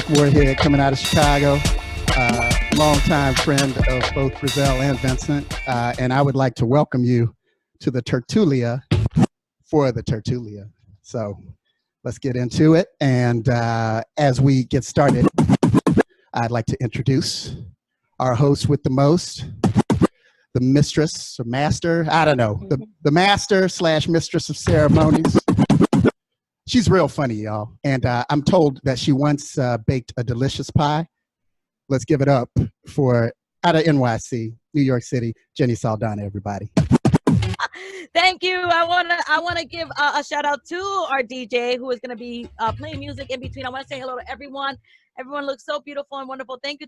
Morehead coming out of Chicago, longtime friend of both Grisel and Vincent. And I would like to welcome you to the Tertulia for the Tertulia. So let's get into it. And as we get started, I'd like to introduce our host with the most, the mistress or master, I don't know, the master / mistress of ceremonies. She's real funny, y'all. And I'm told that she once baked a delicious pie. Let's give it up for, out of NYC, New York City, Jenny Saldaña, everybody. Thank you. I wanna give a shout out to our DJ who is gonna be playing music in between. I want to say hello to everyone. Everyone looks so beautiful and wonderful. Thank you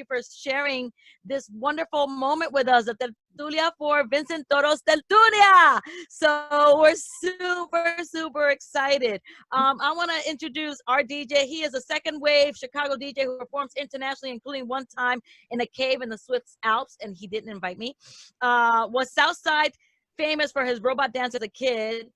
for sharing this wonderful moment with us. The Tertulia for Vincent Toro's Tertulia. So we're super excited. I want to introduce our DJ. He is a second wave Chicago DJ who performs internationally, including one time in a cave in the Swiss Alps, and he didn't invite me. Was Southside famous for his robot dance as a kid,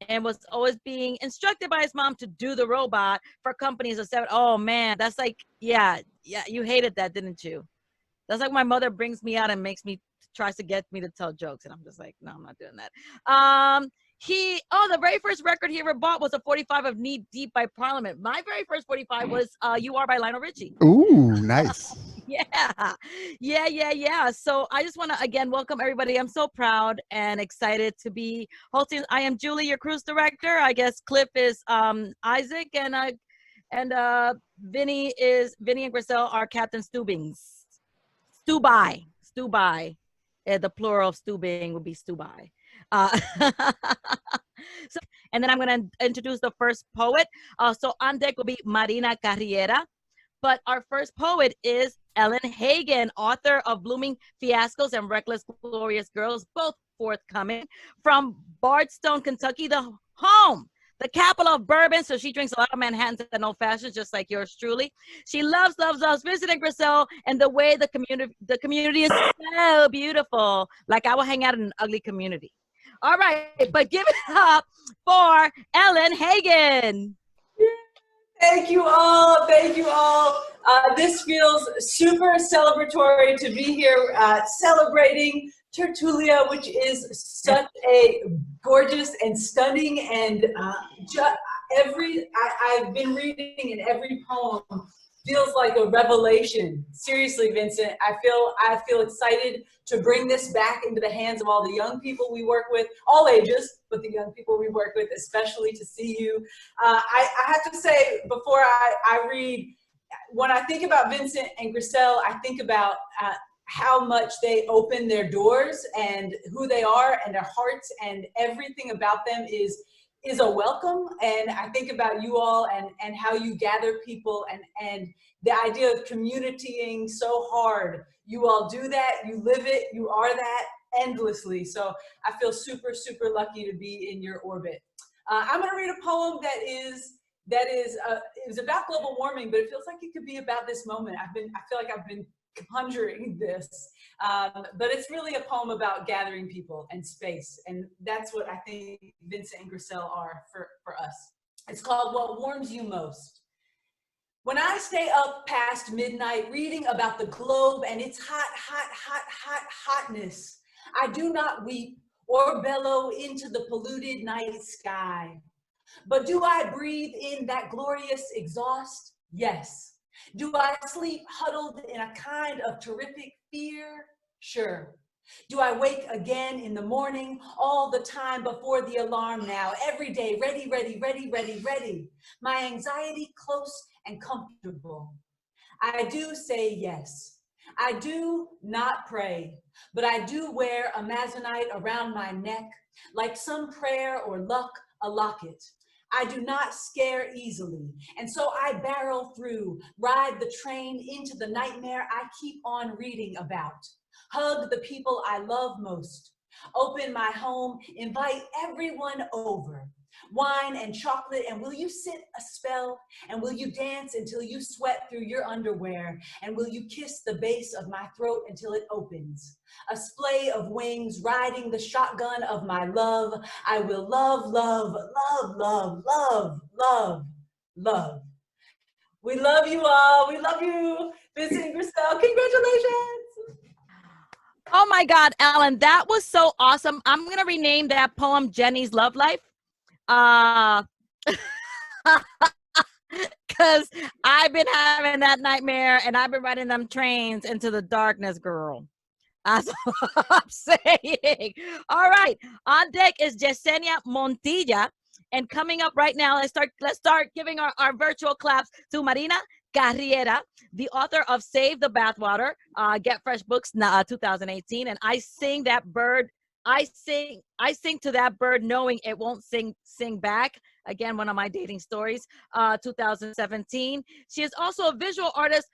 and was always being instructed by his mom to do the robot for companies of seven. Oh man, that's like, yeah, you hated that, didn't you? That's like my mother brings me out and tries to get me to tell jokes, and I'm just like, no, I'm not doing that. The very first record he ever bought was a 45 of Knee Deep by Parliament. My very first 45 was You Are by Lionel Richie. Ooh, nice. Yeah. So I just want to again welcome everybody. I'm so proud and excited to be hosting. I am Julie, your cruise director. I guess Cliff is Isaac, and Vinny and Grisel are Captain Steubings. Stubai. The plural of Steubing would be Stubai. And then I'm going to introduce the first poet. So on deck will be Marina Carreira. But our first poet is Ellen Hagan, author of Blooming Fiascos and Reckless Glorious Girls, both forthcoming, from Bardstown, Kentucky, the capital of bourbon. So she drinks a lot of Manhattans and old fashions, just like yours truly. She loves Vincent and Grisel, and the way the community is so beautiful. Like I will hang out in an ugly community. All right, but give it up for Ellen Hagan. Thank you all. This feels super celebratory to be here celebrating Tertulia, which is such a gorgeous and stunning and I've been reading, and every poem feels like a revelation. Seriously, Vincent, I feel excited to bring this back into the hands of all the young people we work with, all ages, but the young people we work with, especially to see you. I have to say, before I read, when I think about Vincent and Grisel, I think about how much they open their doors and who they are and their hearts, and everything about them is a welcome. And I think about you all and how you gather people and the idea of communitying so hard. You all do that, you live it, you are that endlessly. So I feel super lucky to be in your orbit. I'm gonna read a poem that is about global warming, but it feels like it could be about this moment. I feel like I've been conjuring this, but it's really a poem about gathering people and space, and that's what I think Vincent and Grisel are for us. It's called What Warms You Most. When I stay up past midnight reading about the globe and its hotness, I do not weep or bellow into the polluted night sky. But do I breathe in that glorious exhaust? Yes. Do I sleep huddled in a kind of terrific fear? Sure. Do I wake again in the morning, all the time before the alarm now, every day, ready, my anxiety close and comfortable? I do say yes. I do not pray, but I do wear a Amazonite around my neck, like some prayer or luck, a locket. I do not scare easily, and so I barrel through, ride the train into the nightmare I keep on reading about. Hug the people I love most. Open my home, invite everyone over. Wine and chocolate, and will you sit a spell? And will you dance until you sweat through your underwear? And will you kiss the base of my throat until it opens? A splay of wings riding the shotgun of my love. I will love, love, love, love, love, love, love. We love you all. We love you, Vincent and Grisel. Congratulations. Oh my God, Ellen, that was so awesome. I'm gonna rename that poem Jenny's Love Life. Because I've been having that nightmare and I've been riding them trains into the darkness, girl. That's what I'm saying. All right. On deck is Yesenia Montilla. And coming up right now, let's start giving our virtual claps to Marina Carreira, the author of Save the Bathwater, Get Fresh Books 2018. And I sing that bird. I sing to that bird knowing it won't sing back. Again, one of my dating stories, 2017. She is also a visual artist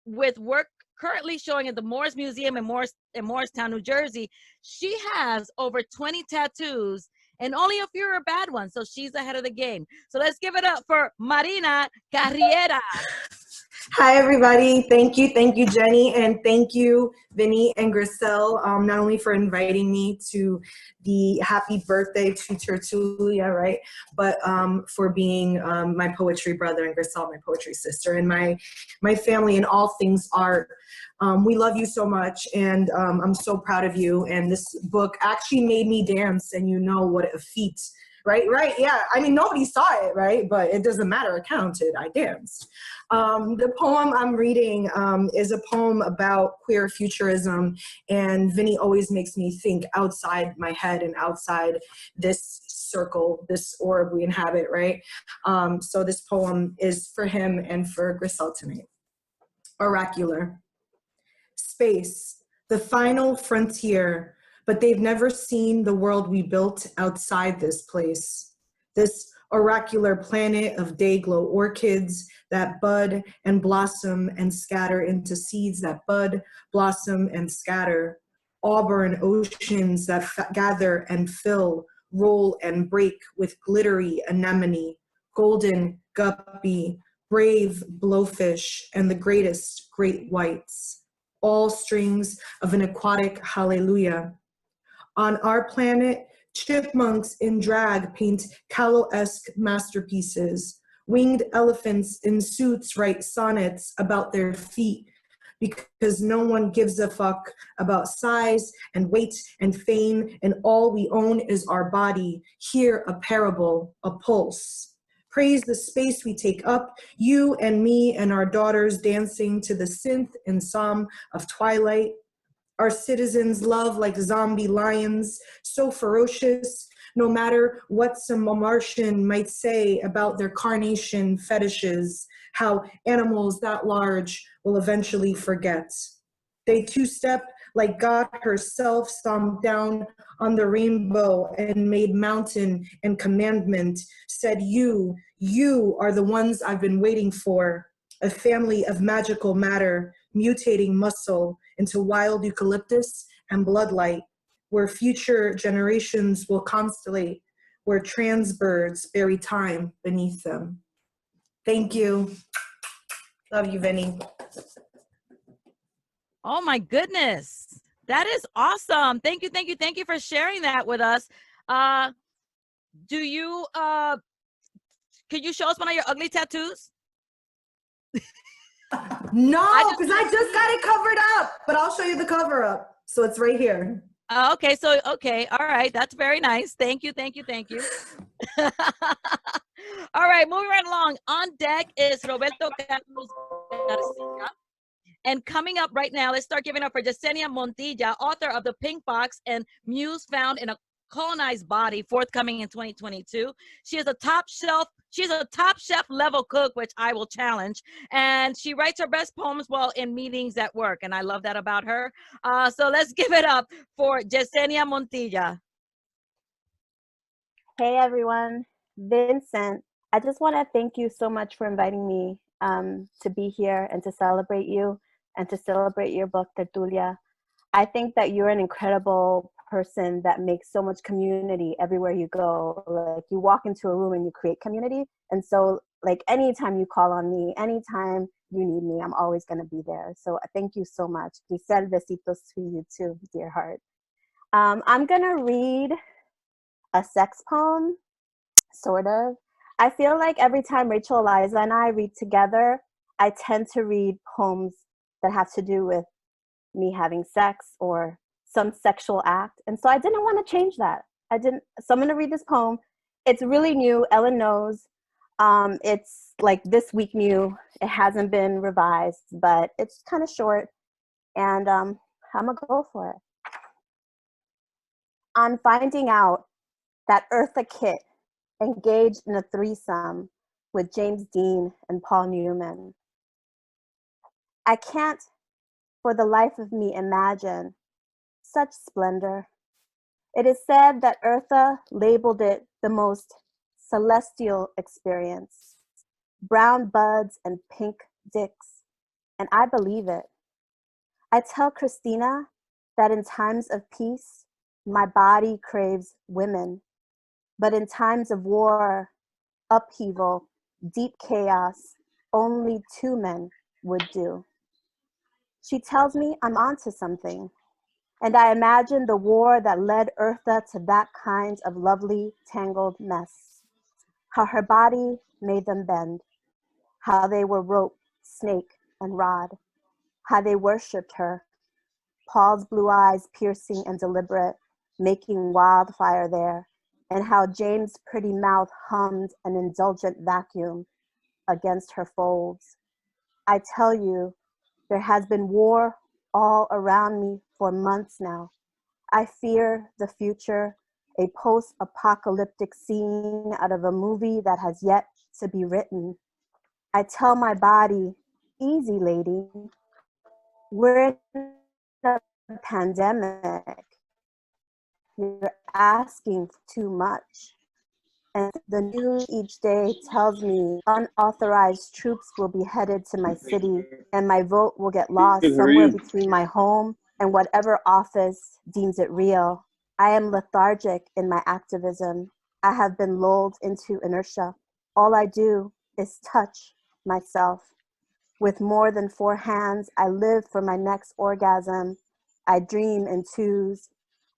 with work currently showing at the Moores Museum in Morristown, New Jersey. She has over 20 tattoos and only a few are bad ones. So she's ahead of the game. So let's give it up for Marina Carreira. Hi, everybody. Thank you, Jenny, and thank you, Vinny and Grisel, not only for inviting me to the happy birthday to Tertulia, right, but for being my poetry brother, and Grisel, my poetry sister, and my family in all things art. We love you so much, and I'm so proud of you. And this book actually made me dance, and you know what a feat. Right, yeah. I mean, nobody saw it, right? But it doesn't matter. It counted. I danced. The poem I'm reading is a poem about queer futurism, and Vinny always makes me think outside my head and outside this circle, this orb we inhabit, right? So this poem is for him and for Grisel tonight. Oracular. Space, the final frontier, but they've never seen the world we built outside this place. This oracular planet of day-glow orchids that bud and blossom and scatter into seeds that bud, blossom, and scatter. Auburn oceans that gather and fill, roll and break with glittery anemone, golden guppy, brave blowfish, and the greatest great whites. All strings of an aquatic hallelujah. On our planet, chipmunks in drag paint Kahlo-esque masterpieces. Winged elephants in suits write sonnets about their feet because no one gives a fuck about size and weight and fame, and all we own is our body. Here a parable, a pulse. Praise the space we take up, you and me and our daughters dancing to the synth and psalm of twilight. Our citizens love like zombie lions, so ferocious, no matter what some Martian might say about their carnation fetishes, how animals that large will eventually forget. They two-step like God herself stomped down on the rainbow and made mountain and commandment, said you are the ones I've been waiting for, a family of magical matter, mutating muscle into wild eucalyptus and bloodlight, where future generations will constellate, where trans birds bury time beneath them. Thank you. Love you, Vinny. Oh my goodness. That is awesome. Thank you for sharing that with us. Do you could you show us one of your ugly tattoos? No, because I just got it covered up, but I'll show you the cover up. So it's right here. Okay, all right, that's very nice. Thank you. All right, moving right along. On deck is Roberto Garcia. And coming up right now, let's start giving up for Yesenia Montilla, author of The Pink Box and Muse Found in a Colonized Body, forthcoming in 2022. She is a top chef level cook, which I will challenge. And she writes her best poems while in meetings at work. And I love that about her. So let's give it up for Yesenia Montilla. Hey, everyone. Vincent, I just want to thank you so much for inviting me to be here and to celebrate you and to celebrate your book, Tertulia. I think that you're an incredible person that makes so much community everywhere you go. Like, you walk into a room and you create community. And so, like, anytime you call on me, anytime you need me, I'm always going to be there. So thank you so much. Grisel, besitos to you too, dear heart. I'm going to read a sex poem, sort of. I feel like every time Rachel, Eliza, and I read together, I tend to read poems that have to do with me having sex or some sexual act. And so I didn't want to change that. So I'm going to read this poem. It's really new. Ellen knows. It's like this week new. It hasn't been revised, but it's kind of short. And I'm going to go for it. On finding out that Eartha Kitt engaged in a threesome with James Dean and Paul Newman, I can't for the life of me imagine such splendor. It is said that Eartha labeled it the most celestial experience, brown buds and pink dicks, and I believe it. I tell Christina that in times of peace, my body craves women, but in times of war, upheaval, deep chaos, only 2 men would do. She tells me I'm onto something, and I imagine the war that led Eartha to that kind of lovely, tangled mess. How her body made them bend, how they were rope, snake, and rod, how they worshipped her, Paul's blue eyes piercing and deliberate, making wildfire there, and how James' pretty mouth hummed an indulgent vacuum against her folds. I tell you, there has been war all around me for months now. I fear the future, a post-apocalyptic scene out of a movie that has yet to be written. I tell my body, easy lady, we're in a pandemic. You're asking too much. And the news each day tells me unauthorized troops will be headed to my city and my vote will get lost somewhere between my home and whatever office deems it real. I am lethargic in my activism. I have been lulled into inertia. All I do is touch myself. With more than 4 hands, I live for my next orgasm. I dream in twos.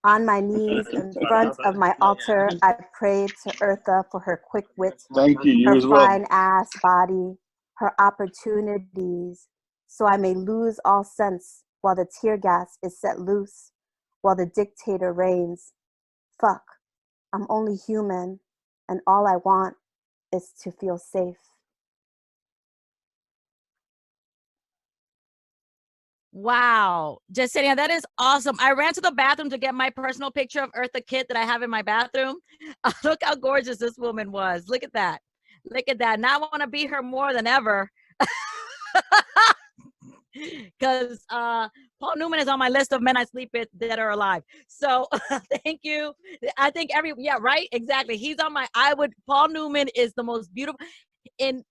On my knees in front of my altar, I prayed to Eartha for her quick wit, Thank you. You her as well. fine ass body, her opportunities, so I may lose all sense while the tear gas is set loose, while the dictator reigns. Fuck, I'm only human, and all I want is to feel safe. Wow, Yesenia, that is awesome. I ran to the bathroom to get my personal picture of Eartha Kitt that I have in my bathroom. Look how gorgeous this woman was. Look at that. Look at that. Now I want to be her more than ever. Because Paul Newman is on my list of men I sleep with, dead or alive. So thank you. I think right, exactly. He's on my. Paul Newman is the most beautiful. In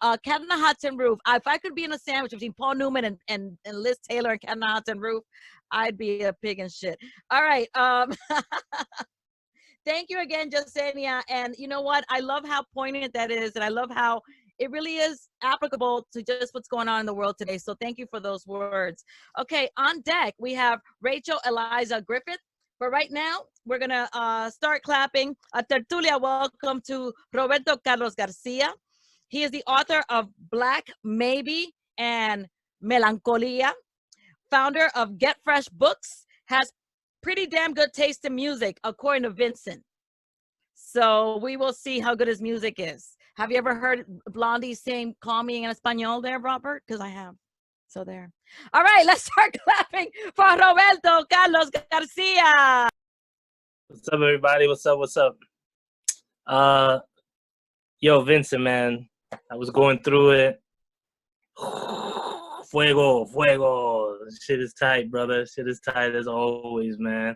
Cat on the Hot Tin Roof, if I could be in a sandwich between Paul Newman and Liz Taylor and Cat on the Hot Tin Roof, I'd be a pig in shit. All right. Thank you again, Yesenia. And you know what? I love how poignant that is, and I love how it really is applicable to just what's going on in the world today. So thank you for those words. Okay, on deck, we have Rachel Eliza Griffith. But right now, we're going to start clapping. Tertulia, welcome to Roberto Carlos Garcia. He is the author of Black Maybe and Melancolia, founder of Get Fresh Books, has pretty damn good taste in music, according to Vincent. So we will see how good his music is. Have you ever heard Blondie sing Call Me in Espanol there, Robert? Because I have. So there. All right, let's start clapping for Roberto Carlos Garcia. What's up, everybody? What's up? What's up? Yo, Vincent, man. I was going through it. Fuego, fuego. Shit is tight, brother. Shit is tight as always, man.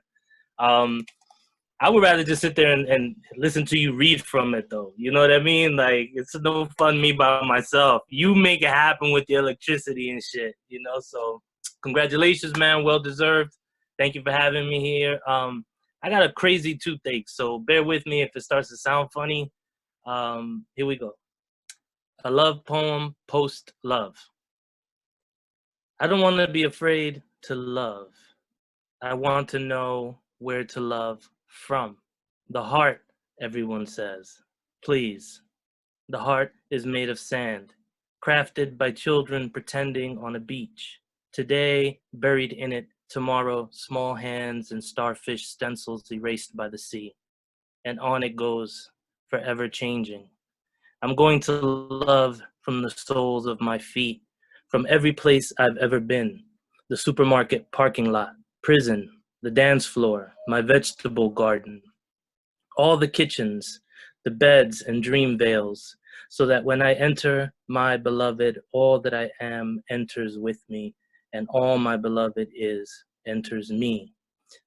I would rather just sit there and listen to you read from it, though. You know what I mean? Like, it's no fun me by myself. You make it happen with the electricity and shit, you know? So, congratulations, man. Well-deserved. Thank you for having me here. I got a crazy toothache, so bear with me if it starts to sound funny. Here we go. A love poem, post-love. I don't want to be afraid to love. I want to know where to love from. The heart, everyone says. Please. The heart is made of sand. crafted by children pretending on a beach. Today, buried in it, tomorrow, small hands and starfish stencils erased by the sea. And on it goes, forever changing. I'm going to love from the soles of my feet, from every place I've ever been, the supermarket parking lot, prison, the dance floor, my vegetable garden, all the kitchens, the beds and dream veils, so that when I enter my beloved, all that I am enters with me, and all my beloved is enters me.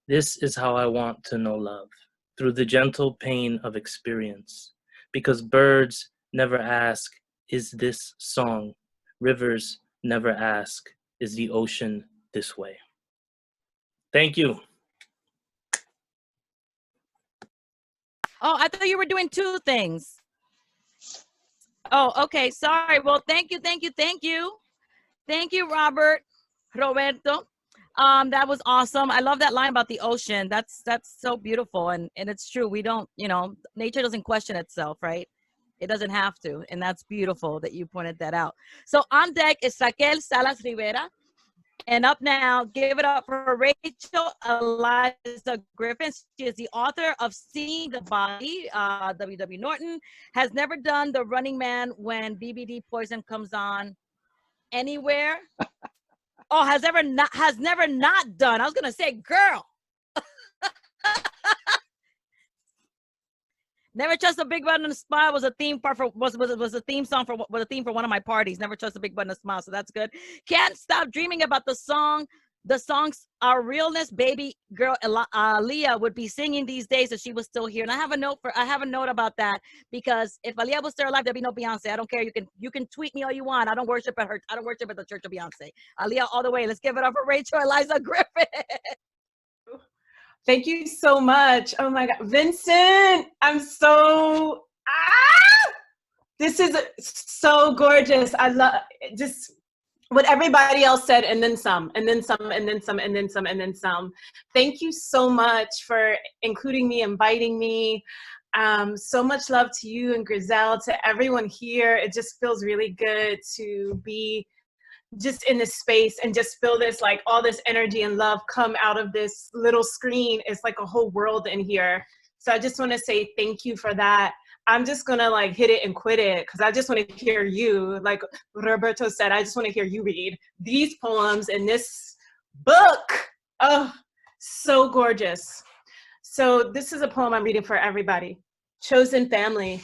This is how I want to know love, through the gentle pain of experience, because birds never ask, is this song? Rivers never ask, is the ocean this way? Thank you. Oh, I thought you were doing two things. Oh, okay. Sorry. Well, thank you, thank you, thank you. Thank you, Roberto. That was awesome. I love that line about the ocean. That's so beautiful, and it's true. We don't, nature doesn't question itself, right? It doesn't have to, and that's beautiful that you pointed that out. So on deck is Raquel Salas Rivera, and up now, give it up for Rachel Eliza Griffiths. She is the author of Seeing the Body. W.W. Norton has never done the Running Man when BBD poison comes on anywhere. Oh, has never not done. I was gonna say, girl. Never Trust a Big Button and Smile was a theme was a theme song for one of my parties. Never Trust a Big Button and Smile, so that's good. Can't Stop Dreaming About the Song. The songs Our Realness, Baby Girl Aaliyah would be singing these days if she was still here. And I have a note about that, because if Aaliyah was still alive, there'd be no Beyonce. I don't care. You can tweet me all you want. I don't worship at her. I don't worship at the church of Beyonce. Aaliyah all the way. Let's give it up for Rachel Eliza Griffith. Thank you so much. Oh my God. Vincent, I'm so, this is so gorgeous. I love just what everybody else said, and then some, and then some, and then some, and then some, and then some. Thank you so much for including me, inviting me. So much love to you and Grisel, to everyone here. It just feels really good to be just in this space and just feel this, like, all this energy and love come out of this little screen. It's like a whole world in here. So I just want to say thank you for that. I'm just gonna hit it and quit it, because I just want to hear you, like Roberto said, I just want to hear you read these poems in this book. Oh, so gorgeous. So this is a poem I'm reading for everybody. Chosen family.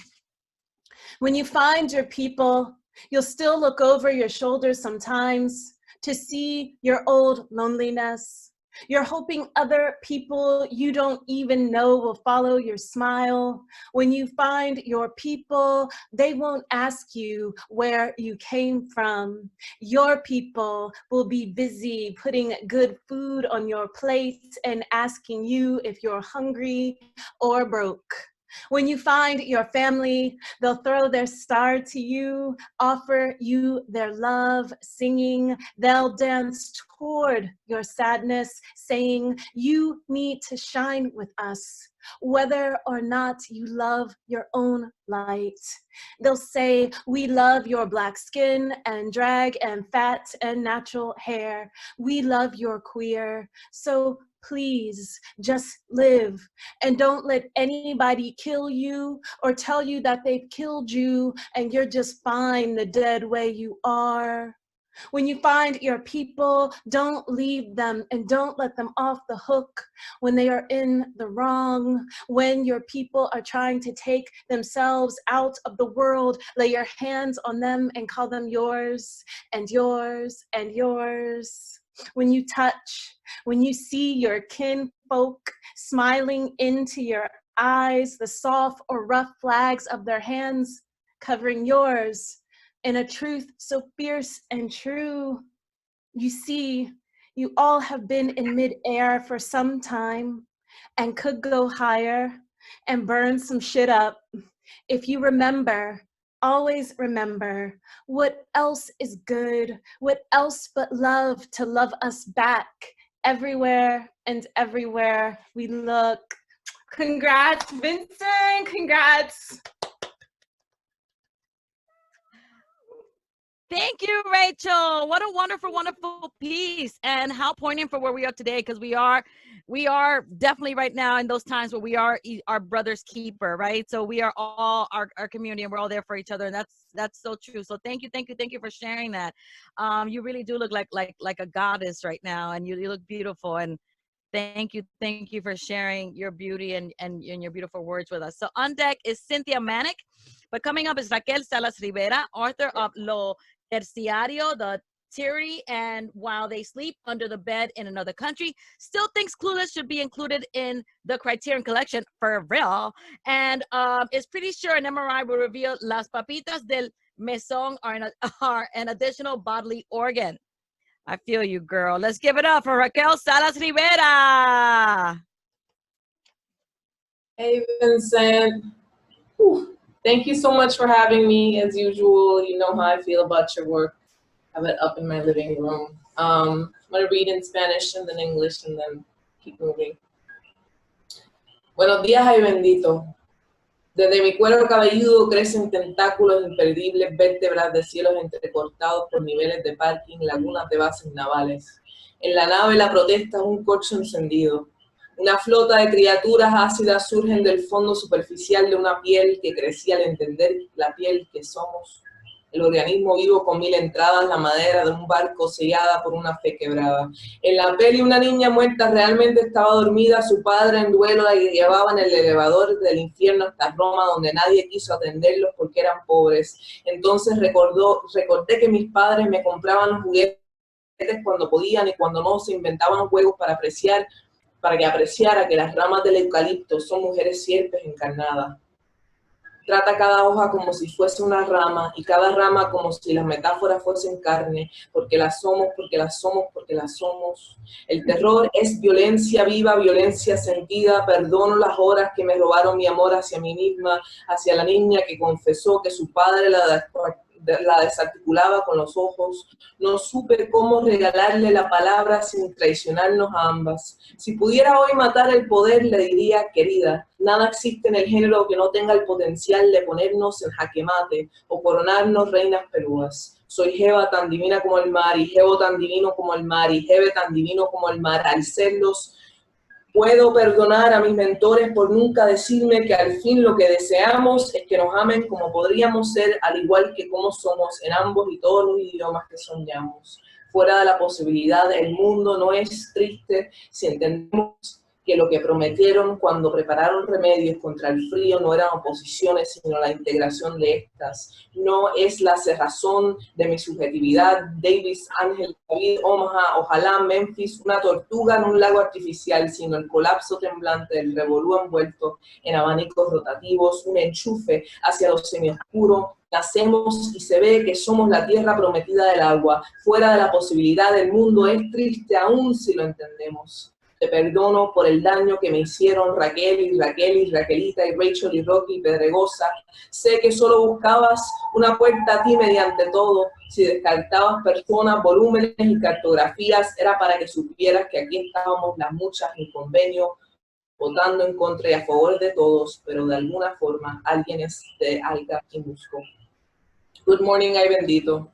When you find your people, you'll still look over your shoulders sometimes to see your old loneliness. You're hoping other people you don't even know will follow your smile. When you find your people, they won't ask you where you came from. Your people will be busy putting good food on your plate and asking you if you're hungry or broke. When you find your family, they'll throw their star to you, offer you their love, singing. They'll dance toward your sadness, saying, you need to shine with us, whether or not you love your own light. They'll say, we love your black skin and drag and fat and natural hair. We love your queer. So please just live, and don't let anybody kill you or tell you that they've killed you and you're just fine the dead way you are. When you find your people, don't leave them and don't let them off the hook when they are in the wrong. When your people are trying to take themselves out of the world, lay your hands on them and call them yours and yours and yours. When you touch, when you see your kinfolk smiling into your eyes, the soft or rough flags of their hands covering yours, in a truth so fierce and true, you see, you all have been in midair for some time and could go higher and burn some shit up. If you remember, always remember, what else is good? What else but love to love us back everywhere and everywhere we look? Congrats, Vincent, congrats. Thank you, Rachel. What a wonderful, wonderful piece, and how poignant for where we are today, because we are definitely right now in those times where we are our brother's keeper, right? So we are all our community, and we're all there for each other, and that's so true. So thank you for sharing that. You really do look like a goddess right now, and you look beautiful. And thank you for sharing your beauty and your beautiful words with us. So on deck is Cynthia Manick, but coming up is Raquel Salas Rivera, author of Lo Terciario, the Tyranny and While They Sleep Under the Bed in Another Country. Still thinks Clueless should be included in the Criterion Collection for real. And is pretty sure an MRI will reveal Las Papitas del Mesón are an additional bodily organ. I feel you, girl. Let's give it up for Raquel Salas Rivera. Hey, Vincent. Whew. Thank you so much for having me. As usual, you know how I feel about your work. I have it up in my living room. I'm going to read in Spanish and then English and then keep moving. Buenos días, ay bendito. Desde mi cuero cabelludo crecen tentáculos imperdibles, vértebras de cielos entrecortados por niveles de parking, lagunas de bases navales. En la nave la protesta es un corcho encendido. Una flota de criaturas ácidas surgen del fondo superficial de una piel que crecía al entender la piel que somos. El organismo vivo con 1000 entradas, la madera de un barco sellada por una fe quebrada. En la peli una niña muerta realmente estaba dormida, su padre en duelo la llevaba en el elevador del infierno hasta Roma, donde nadie quiso atenderlos porque eran pobres. Entonces recordé que mis padres me compraban juguetes cuando podían y cuando no se inventaban juegos para que apreciara que las ramas del eucalipto son mujeres sierpes encarnadas. Trata cada hoja como si fuese una rama y cada rama como si las metáforas fuesen carne, porque las somos, porque las somos, porque las somos. El terror es violencia viva, violencia sentida. Perdono las horas que me robaron mi amor hacia mí misma, hacia la niña que confesó que su padre la desarticulaba con los ojos. No supe cómo regalarle la palabra sin traicionarnos a ambas. Si pudiera hoy matar el poder, le diría, querida, nada existe en el género que no tenga el potencial de ponernos en jaque mate o coronarnos reinas pelúas. Soy Jeva tan divina como el mar, y Jevo tan divino como el mar, y Jeve tan divino como el mar. Al serlos, puedo perdonar a mis mentores por nunca decirme que al fin lo que deseamos es que nos amen como podríamos ser, al igual que como somos en ambos y todos los idiomas que soñamos. Fuera de la posibilidad, el mundo no es triste si entendemos que lo que prometieron cuando prepararon remedios contra el frío no eran oposiciones, sino la integración de estas. No es la cerrazón de mi subjetividad. Davis, Ángel, David, Omaha, ojalá Memphis, una tortuga en un lago artificial, sino el colapso temblante del revolú envuelto en abanicos rotativos, un enchufe hacia lo semioscuro. Nacemos y se ve que somos la tierra prometida del agua. Fuera de la posibilidad, el mundo es triste aún si lo entendemos. Te perdono por el daño que me hicieron Raquel y Raquelita y Rachel y Rocky y Pedregosa. Sé que solo buscabas una puerta a ti mediante todo. Si descartabas personas, volúmenes y cartografías, era para que supieras que aquí estábamos las muchas en convenio, votando en contra y a favor de todos, pero de alguna forma alguien es de alga y musgo. Good morning, ay bendito.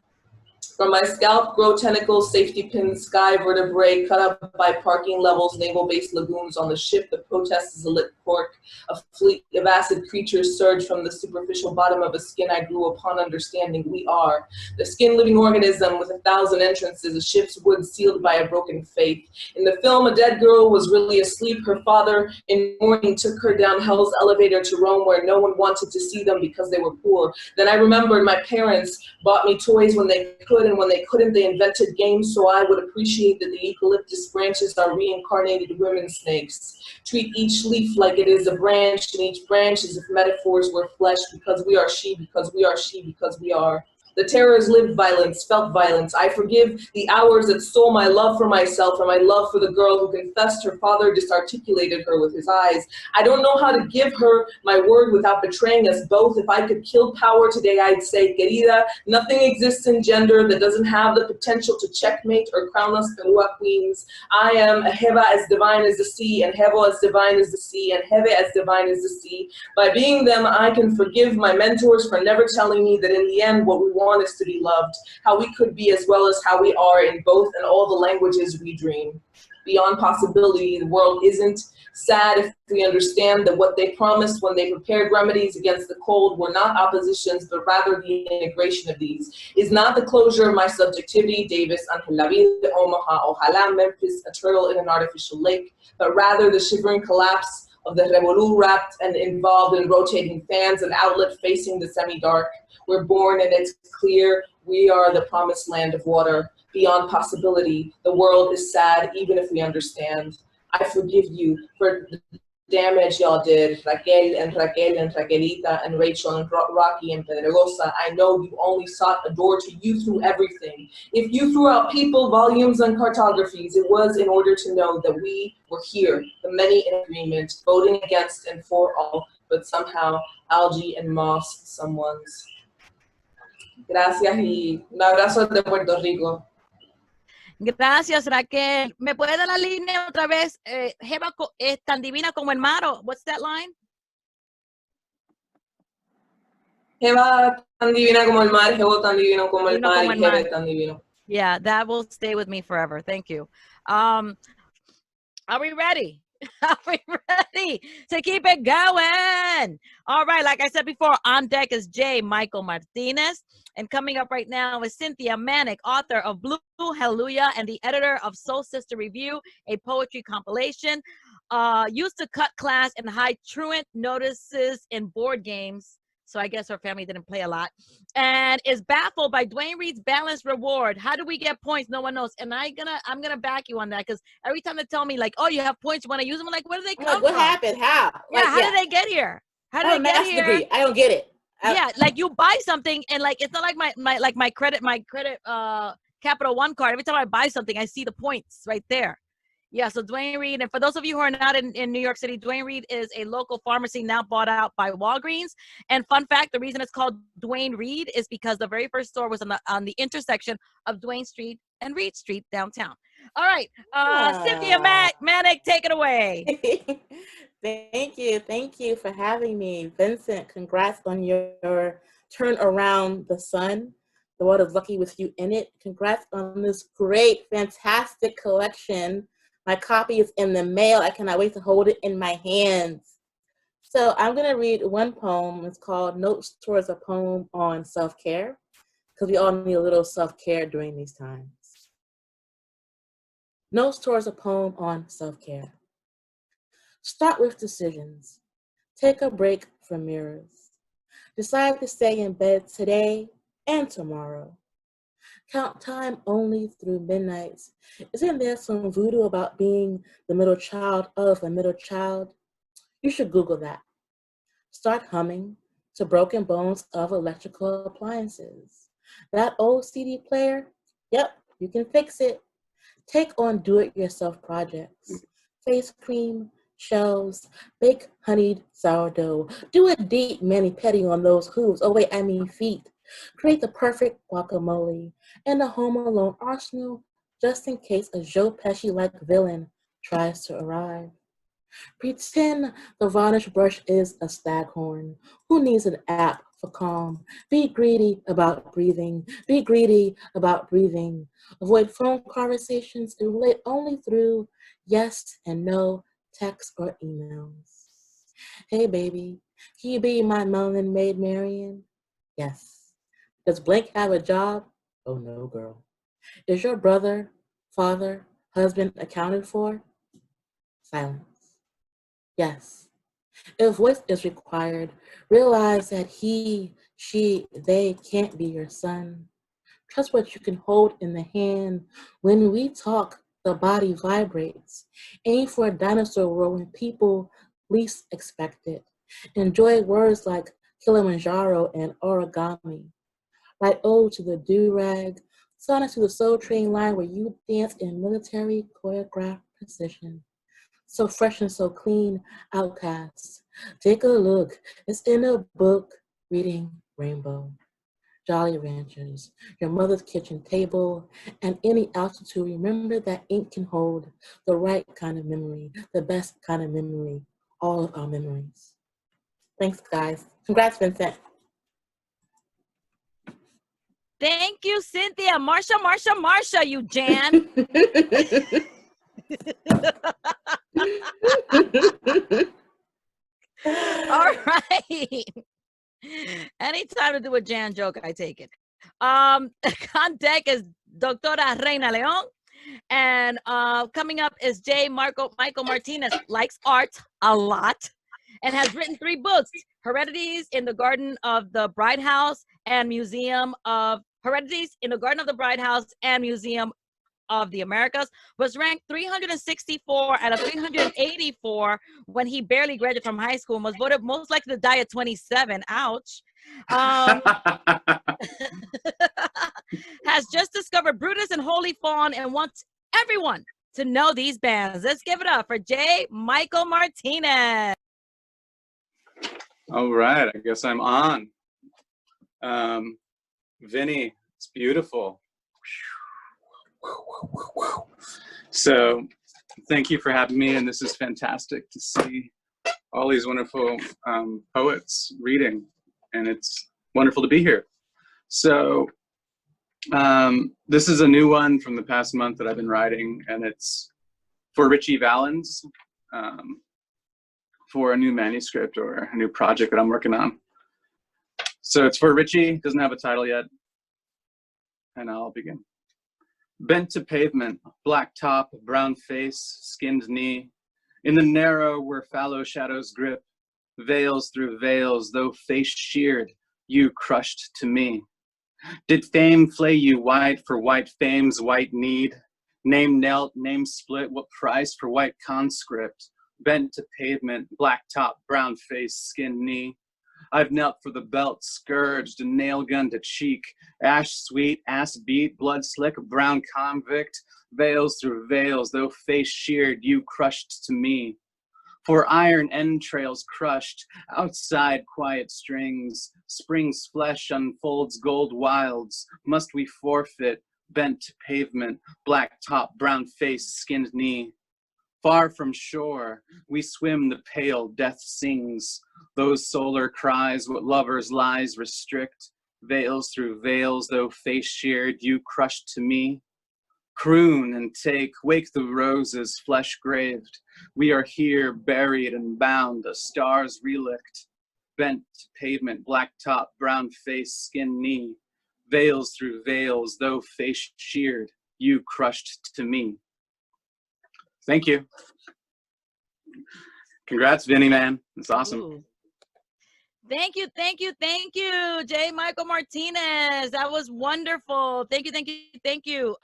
From my scalp grow tentacles, safety pins, sky vertebrae, cut up by parking levels, naval-based lagoons on the ship. The protest is a lit cork. A fleet of acid creatures surge from the superficial bottom of a skin I grew upon understanding. We are the skin-living organism with 1,000 entrances, a ship's wood sealed by a broken faith. In the film, a dead girl was really asleep. Her father, in mourning, took her down hell's elevator to Rome, where no one wanted to see them because they were poor. Then I remembered my parents bought me toys when they could, and when they couldn't, they invented games so I would appreciate that the eucalyptus branches are reincarnated women snakes. Treat each leaf like it is a branch, and each branch as if metaphors were flesh, because we are she, because we are she, because we are. The terrors lived violence, felt violence. I forgive the hours that stole my love for myself and my love for the girl who confessed her father disarticulated her with his eyes. I don't know how to give her my word without betraying us both. If I could kill power today, I'd say, querida, nothing exists in gender that doesn't have the potential to checkmate or crown us Perua queens. I am a Jeva as divine as the sea, and Jevo as divine as the sea, and Jeve as divine as the sea. By being them, I can forgive my mentors for never telling me that in the end what we want want is to be loved, how we could be as well as how we are in both and all the languages we dream. Beyond possibility, the world isn't sad if we understand that what they promised when they prepared remedies against the cold were not oppositions, but rather the integration of these. Is not the closure of my subjectivity, Davis, Angel La Vida, Omaha, Ojalá, Memphis, a turtle in an artificial lake, but rather the shivering collapse of the Revolu wrapped and involved in rotating fans, an outlet facing the semi-dark. We're born and it's clear we are the promised land of water. Beyond possibility, the world is sad even if we understand. I forgive you for the damage y'all did, Raquel and Raquelita and Rachel and Rocky and Pedregosa. I know you only sought a door to you through everything. If you threw out people, volumes, and cartographies, it was in order to know that we were here, the many in agreement, voting against and for all, but somehow algae and moss, someone's. Gracias y un abrazo de Puerto Rico. Gracias, Raquel. ¿Me puede dar la línea otra vez? Jeva es tan divina como el mar. What's that line? Jeva tan divina como el mar, Jevo tan divino como el mar, y Jeve tan divino. Yeah, that will stay with me forever. Thank you. Are we ready? Are we ready to keep it going? All right, like I said before, on deck is J. Michael Martinez. And coming up right now is Cynthia Manick, author of Blue Hallelujah and the editor of Soul Sister Review, a poetry compilation. Used to cut class and hide truant notices in board games. So I guess her family didn't play a lot. And is baffled by Dwayne Reed's balanced reward. How do we get points? No one knows. And I'm gonna back you on that, because every time they tell me like, oh, you have points, you want to use them, I'm like, where do they come what from? happened? How? Yeah, how did they get here? How did they get here? Degree. I don't get it. Yeah, like you buy something and like it's not like my credit Capital One card. Every time I buy something, I see the points right there. Yeah, so Dwayne Reed, and for those of you who are not in New York City, Dwayne Reed is a local pharmacy now bought out by Walgreens. And fun fact, the reason it's called Dwayne Reed is because the very first store was on the intersection of Dwayne Street and Reed Street downtown. All right, Cynthia Manick, take it away. Thank you for having me. Vincent, congrats on your turn around the sun. The world is lucky with you in it. Congrats on this great, fantastic collection. My copy is in the mail. I cannot wait to hold it in my hands. So I'm going to read one poem. It's called Notes Towards a Poem on Self-Care, because we all need a little self-care during these times. Notes Towards a Poem on Self-Care. Start with decisions. Take a break from mirrors. Decide to stay in bed today and tomorrow. Count time only through midnights. Isn't there some voodoo about being the middle child of a middle child? You should Google that. Start humming to Broken Bones of Electrical Appliances. That old CD player? Yep, you can fix it. Take on do-it-yourself projects. Face cream, shells, bake honeyed sourdough. Do a deep mani-pedi on those hooves. Oh wait, I mean feet. Create the perfect guacamole and a Home Alone arsenal just in case a Joe Pesci-like villain tries to arrive. Pretend the varnish brush is a staghorn. Who needs an app for calm? Be greedy about breathing. Be greedy about breathing. Avoid phone conversations and relate only through yes and no texts or emails. Hey baby, can you be my melanin maid Marian? Yes. Does Blake have a job? Oh no, girl. Is your brother, father, husband accounted for? Silence. Yes. If voice is required, realize that he, she, they can't be your son. Trust what you can hold in the hand. When we talk, the body vibrates. Aim for a dinosaur world when people least expect it. Enjoy words like Kilimanjaro and origami. Like ode to the do-rag, sonnet to the Soul Train line where you dance in military choreographed precision. So fresh and so clean, outcasts. Take a look, it's in a book, reading Rainbow. Jolly Ranchers, your mother's kitchen table, and any altitude, remember that ink can hold the right kind of memory, the best kind of memory, all of our memories. Thanks, guys. Congrats, Vincent. Thank you, Cynthia. Marsha, you Jan. All right. Anytime to do a Jan joke, I take it. On deck is Doctora Reina León. And coming up is Michael Martinez, likes art a lot and has written 3 books: Heredities in the Garden of the Bride House and Museum of the Americas, was ranked 364 out of 384 when he barely graduated from high school and was voted most likely to die at 27. Ouch. Has just discovered Brutus and Holy Fawn and wants everyone to know these bands. Let's give it up for Michael Martinez. All right, I guess I'm on. Vinny, it's beautiful. So thank you for having me, and this is fantastic to see all these wonderful poets reading, and it's wonderful to be here. So this is a new one from the past month that I've been writing, and it's for Richie Valens, for a new manuscript or a new project that I'm working on. So it's for Richie, doesn't have a title yet, and I'll begin. Bent to pavement, black top, brown face, skinned knee, in the narrow where fallow shadows grip, veils through veils, though face sheared, you crushed to me. Did fame flay you white for white fame's white need? Name knelt, name split, what price for white conscript? Bent to pavement, black top, brown face, skinned knee. I've knelt for the belt, scourged, a nail gun to cheek, ash sweet, ass beat, blood slick, brown convict, veils through veils, though face sheared, you crushed to me. For iron entrails crushed, outside quiet strings, spring's flesh unfolds gold wilds, must we forfeit, bent to pavement, black top, brown face, skinned knee. Far from shore, we swim the pale death sings, those solar cries, what lovers' lies restrict, veils through veils, though face sheared, you crushed to me. Croon and take, wake the roses, flesh graved. We are here, buried and bound, the stars relict. Bent to pavement, black top, brown face, skin knee. Veils through veils, though face sheared, you crushed to me. Thank you. Congrats, Vinny, man. It's awesome. Ooh. Thank you. Michael Martinez. That was wonderful. Thank you.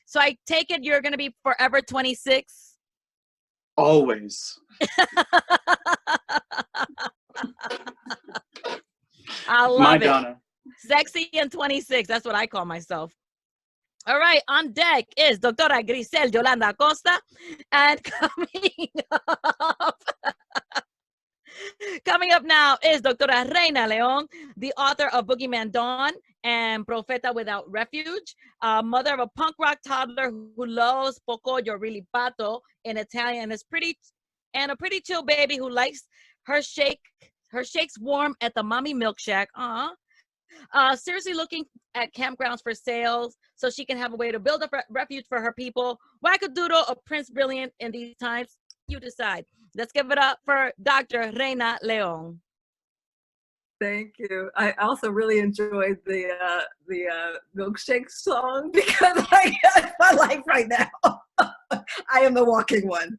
So I take it you're going to be forever 26? Always. I love My it. Donna. Sexy and 26. That's what I call myself. All right, on deck is Doctora Grisel Yolanda Acosta, and coming up now is Doctora Reina León, the author of Boogeyman Dawn and Profeta Without Refuge, mother of a punk rock toddler who loves pocoyo, really pato in Italian, and a pretty chill baby who likes her shakes warm at the mommy milk shack. Seriously looking at campgrounds for sales so she can have a way to build a refuge for her people. Wackadoodle or Prince Brilliant in these times, you decide. Let's give it up for Dr. Reina León. Thank you. I also really enjoyed the milkshake song because that's my life right now. I am the walking one.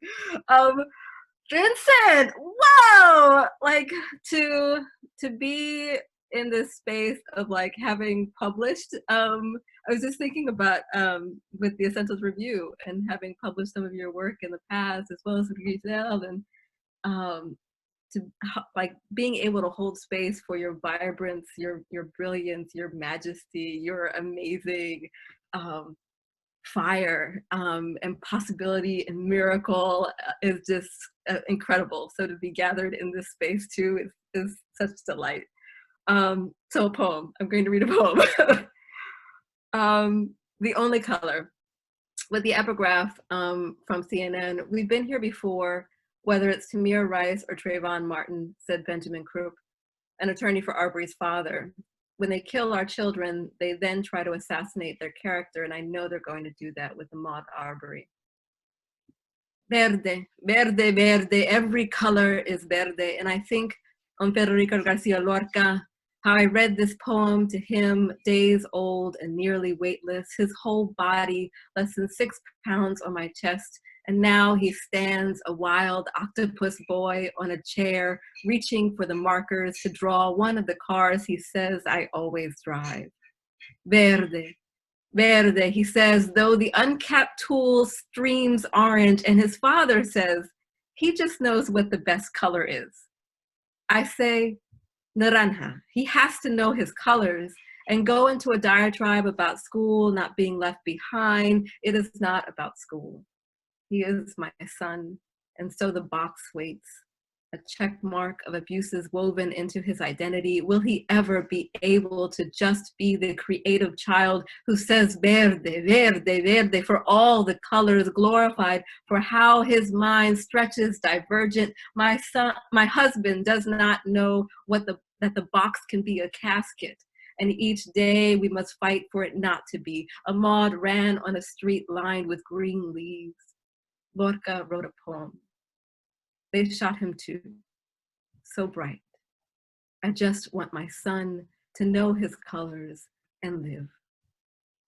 Vincent, wow! Like to be in this space of like having published, I was just thinking about with the Essentials Review and having published some of your work in the past as well as with Grisel, and to like being able to hold space for your vibrance, your brilliance, your majesty, your amazing fire and possibility and miracle is just incredible. So to be gathered in this space too is such delight. So a poem. I'm going to read a poem. The Only Color. With the epigraph from CNN, we've been here before, whether it's Tamir Rice or Trayvon Martin, said Benjamin Krupp, an attorney for Arbery's father. when they kill our children, they then try to assassinate their character, and I know they're going to do that with the Maud Arbery. Verde, verde, verde, every color is verde. And I think on Federico Garcia Lorca, how I read this poem to him, days old and nearly weightless, his whole body less than 6 pounds on my chest. And now he stands, a wild octopus boy on a chair, reaching for the markers to draw one of the cars he says I always drive. Verde, verde, he says, though the uncapped tool streams orange, and his father says, he just knows what the best color is. I say, naranja, he has to know his colors, and go into a diatribe about school not being left behind. It is not about school. He is my son, and so the box waits, a check mark of abuses woven into his identity. Will he ever be able to just be the creative child who says verde, verde, verde for all the colors, glorified for how his mind stretches divergent? My son, my husband does not know that the box can be a casket. And each day we must fight for it not to be. A Maud ran on a street lined with green leaves. Lorca wrote a poem. They shot him too, so bright. I just want my son to know his colors and live.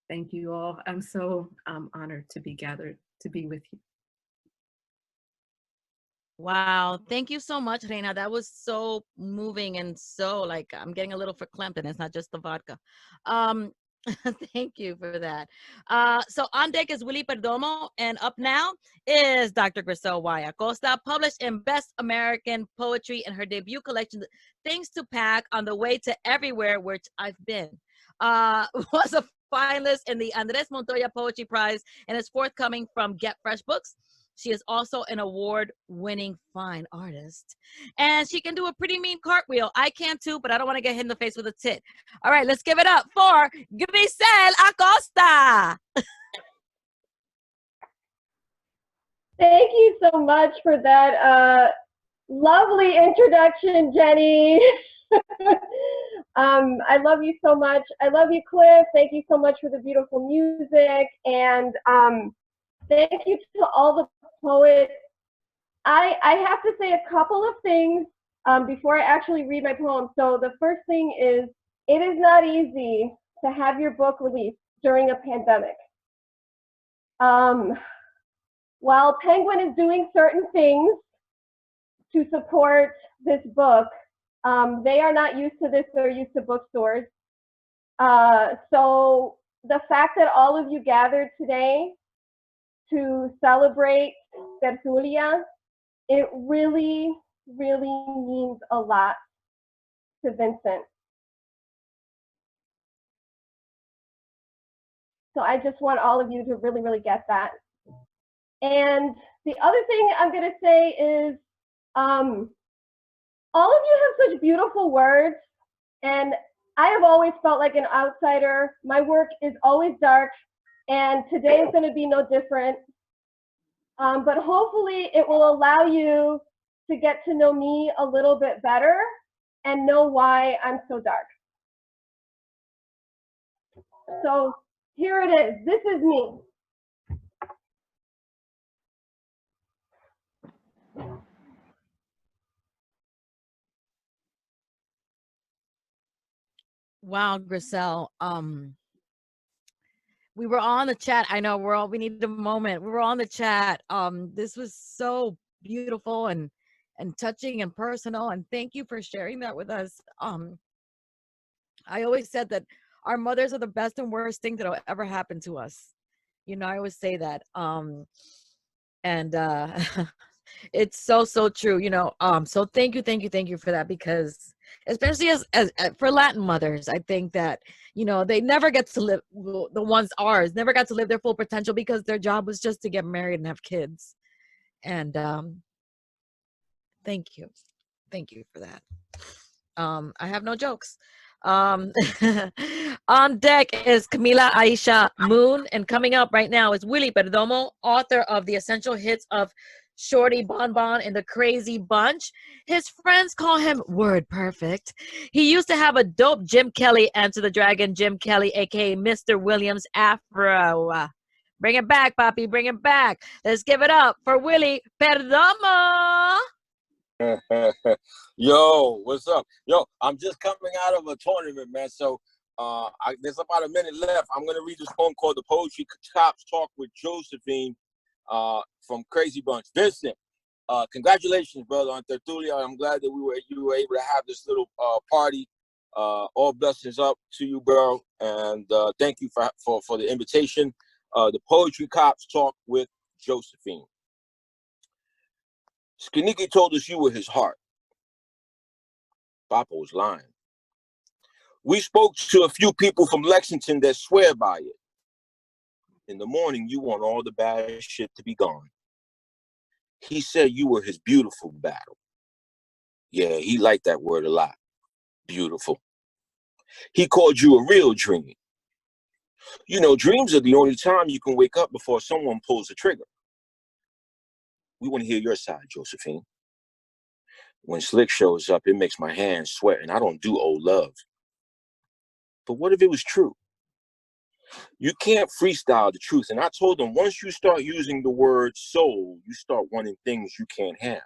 Thank you all. I'm so honored to be gathered to be with you. Wow. Thank you so much, Reina. That was so moving and so like I'm getting a little verklempt, and it's not just the vodka. Thank you for that. So on deck is Willie Perdomo, and up now is Dr. Grisel Y. Acosta, published in Best American Poetry in her debut collection, Things to Pack, on the Way to Everywhere, which I've been. Was a finalist in the Andres Montilla Poetry Prize and is forthcoming from Get Fresh Books. She is also an award-winning fine artist. And she can do a pretty mean cartwheel. I can too, but I don't want to get hit in the face with a tit. All right, let's give it up for Grisel Acosta. Thank you so much for that lovely introduction, Jenny. I love you so much. I love you, Cliff. Thank you so much for the beautiful music. And thank you to all the poets. I have to say a couple of things before I actually read my poem. So the first thing is, it is not easy to have your book released during a pandemic. While Penguin is doing certain things to support this book, they are not used to this. They're used to bookstores. So the fact that all of you gathered today to celebrate Tertulia, it really, really means a lot to Vincent. So I just want all of you to really, really get that. And the other thing I'm going to say is, all of you have such beautiful words, and I have always felt like an outsider. My work is always dark, and today is going to be no different. But hopefully it will allow you to get to know me a little bit better and know why I'm so dark. So here it is. This is me. Wow, Grisel. We were on the chat. I know we need a moment. We were on the chat. This was so beautiful and touching and personal. And thank you for sharing that with us. I always said that our mothers are the best and worst thing that'll ever happen to us. You know, I always say that. It's so true, you know. So thank you for that, because especially as for Latin mothers, I think that, you know, they never get to live, the ones ours never got to live their full potential because their job was just to get married and have kids. And thank you for that. I have no jokes. On deck is Kamilah, Aisha, Moon, and coming up right now is Willie Perdomo, author of The Essential Hits of Shorty Bonbon in the Crazy Bunch. His friends call him Word Perfect. He used to have a dope Jim Kelly Enter the Dragon Jim Kelly, aka Mr. Williams Afro. Bring it back, Papi, bring it back. Let's give it up for Willie Perdomo. Yo, what's up? Yo, I'm just coming out of a tournament, man. So there's about a minute left. I'm gonna read this poem called "The Poetry Cops Talk with Josephine" from Crazy Bunch. Vincent, congratulations, brother, on Tertulia. I'm glad that you were able to have this little party. All blessings up to you, bro, and thank you for the invitation. The Poetry Cops Talk with Josephine. Skiniki told us you were his heart. Papa was lying. We spoke to a few people from Lexington that swear by it. In the morning, you want all the bad shit to be gone. He said you were his beautiful battle. Yeah, he liked that word a lot. Beautiful. He called you a real dream. You know, dreams are the only time you can wake up before someone pulls the trigger. We want to hear your side, Josephine. When Slick shows up, it makes my hands sweat, and I don't do old love. But what if it was true? You can't freestyle the truth. And I told him, once you start using the word soul, you start wanting things you can't have.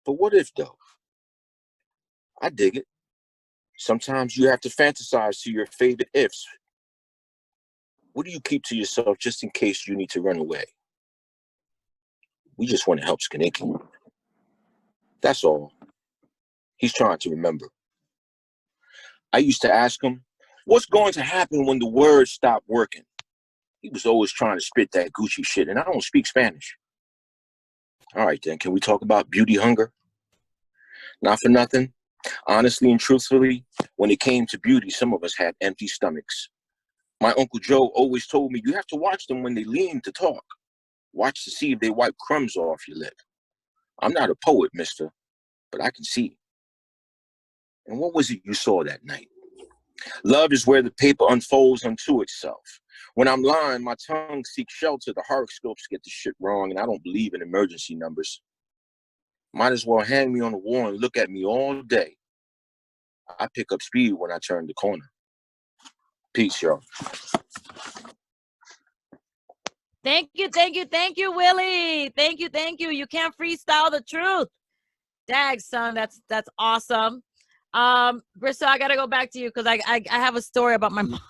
But what if, though? I dig it. Sometimes you have to fantasize to your favorite ifs. What do you keep to yourself just in case you need to run away? We just want to help Skiniki. That's all. He's trying to remember. I used to ask him, what's going to happen when the words stop working? He was always trying to spit that Gucci shit, and I don't speak Spanish. All right, then, can we talk about beauty hunger? Not for nothing. Honestly and truthfully, when it came to beauty, some of us had empty stomachs. My Uncle Joe always told me, you have to watch them when they lean to talk. Watch to see if they wipe crumbs off your lip. I'm not a poet, mister, but I can see. And what was it you saw that night? Love is where the paper unfolds unto itself. When I'm lying, my tongue seeks shelter. The horoscopes get the shit wrong, and I don't believe in emergency numbers. Might as well hang me on the wall and look at me all day. I pick up speed when I turn the corner. Peace, y'all. Thank you, Willie. Thank you. You can't freestyle the truth. Dag, son, that's awesome. Grisel, I gotta go back to you because I have a story about my mom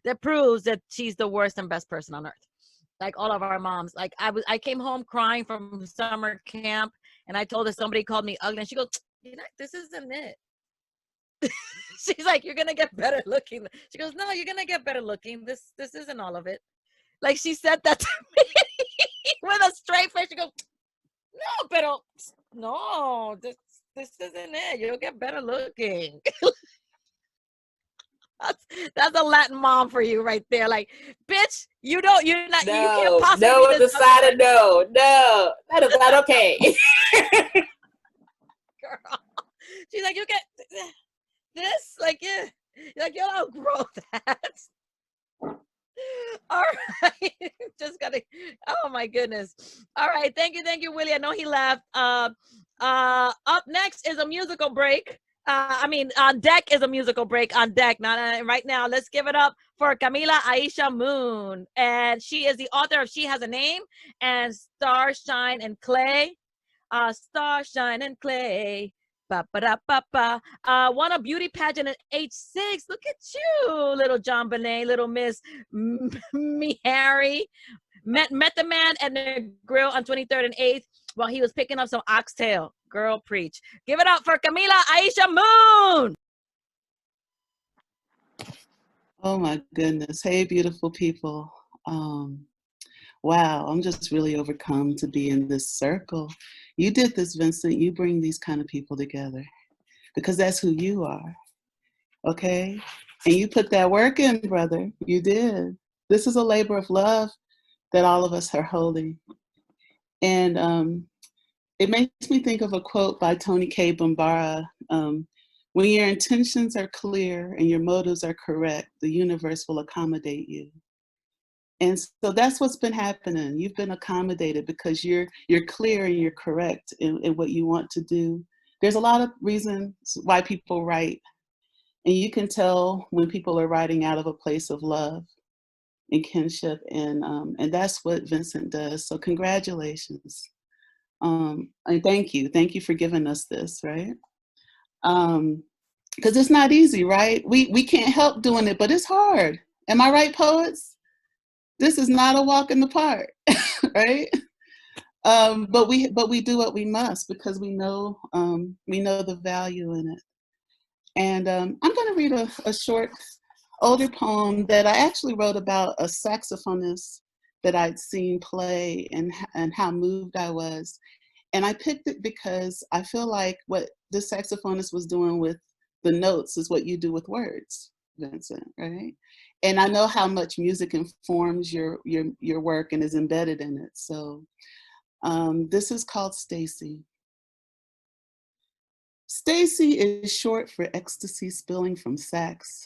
that proves that she's the worst and best person on earth. Like all of our moms. Like I came home crying from summer camp, and I told her somebody called me ugly, and she goes, this isn't it. She's like, you're gonna get better looking. She goes, no, you're gonna get better looking. This isn't all of it. Like she said that to me with a straight face. She goes, no, this isn't it. You'll get better looking. That's a Latin mom for you right there. Like, bitch, you can't possibly. No, on the side of no, that is not okay. Girl, she's like, you get this, like, yeah, like you'll outgrow that. All right, just gotta. Oh my goodness. All right, thank you, Willie. I know he left. Up next is a musical break. On deck is a musical break. On deck, not right now. Let's give it up for Kamilah Aisha Moon, and she is the author of "She Has a Name" and "Star Shine and Clay." Star Shine and Clay. Ba-ba-da-ba-ba. Won a beauty pageant at age 6. Look at you, little John Bonet, little Miss Me Harry. Met the man at the grill on 23rd and 8th while he was picking up some oxtail. Girl, preach. Give it up for Kamilah Aisha Moon. Oh my goodness. Hey, beautiful people. Wow, I'm just really overcome to be in this circle. You did this, Vincent. You bring these kind of people together because that's who you are, okay? And you put that work in, brother. You did. This is a labor of love that all of us are holding. And it makes me think of a quote by Tony K. Bambara. When your intentions are clear and your motives are correct, the universe will accommodate you. And so that's what's been happening. You've been accommodated because you're clear and you're correct in what you want to do. There's a lot of reasons why people write, and you can tell when people are writing out of a place of love and kinship, and that's what Vincent does. So congratulations, and thank you for giving us this, right? Because it's not easy, right? We can't help doing it, but it's hard. Am I right, poets? This is not a walk in the park, right? But we do what we must because we know the value in it. And I'm going to read a short, older poem that I actually wrote about a saxophonist that I'd seen play and how moved I was. And I picked it because I feel like what this saxophonist was doing with the notes is what you do with words, Vincent, right? And I know how much music informs your work and is embedded in it. So this is called Stacy. Stacy is short for ecstasy spilling from sacs,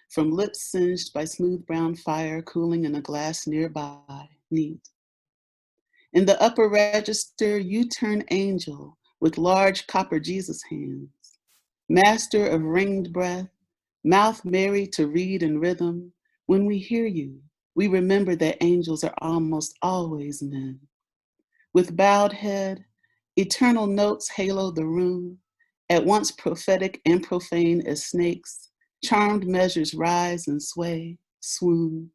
from lips singed by smooth brown fire cooling in a glass nearby. Neat. In the upper register, you turn angel with large copper Jesus hands, master of ringed breath, mouth married to reed and rhythm. When we hear you, we remember that angels are almost always men. With bowed head, eternal notes halo the room, at once prophetic and profane as snakes, charmed measures rise and sway, swoon,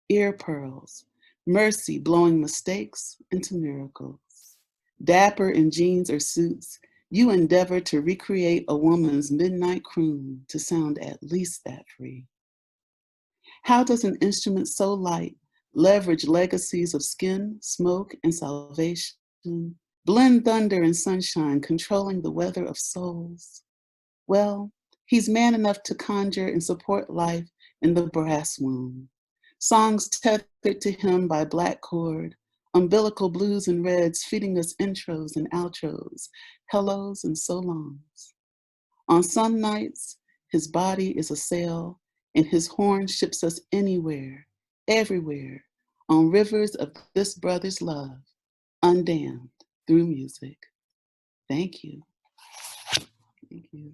ear pearls, mercy blowing mistakes into miracles. Dapper in jeans or suits, you endeavor to recreate a woman's midnight croon to sound at least that free. How does an instrument so light leverage legacies of skin, smoke, and salvation, blend thunder and sunshine, controlling the weather of souls? Well, he's man enough to conjure and support life in the brass womb. Songs tethered to him by black cord, umbilical blues and reds feeding us intros and outros, hellos and so longs. On some nights, his body is a sail, and his horn ships us anywhere, everywhere, on rivers of this brother's love, undammed through music. Thank you. Thank you.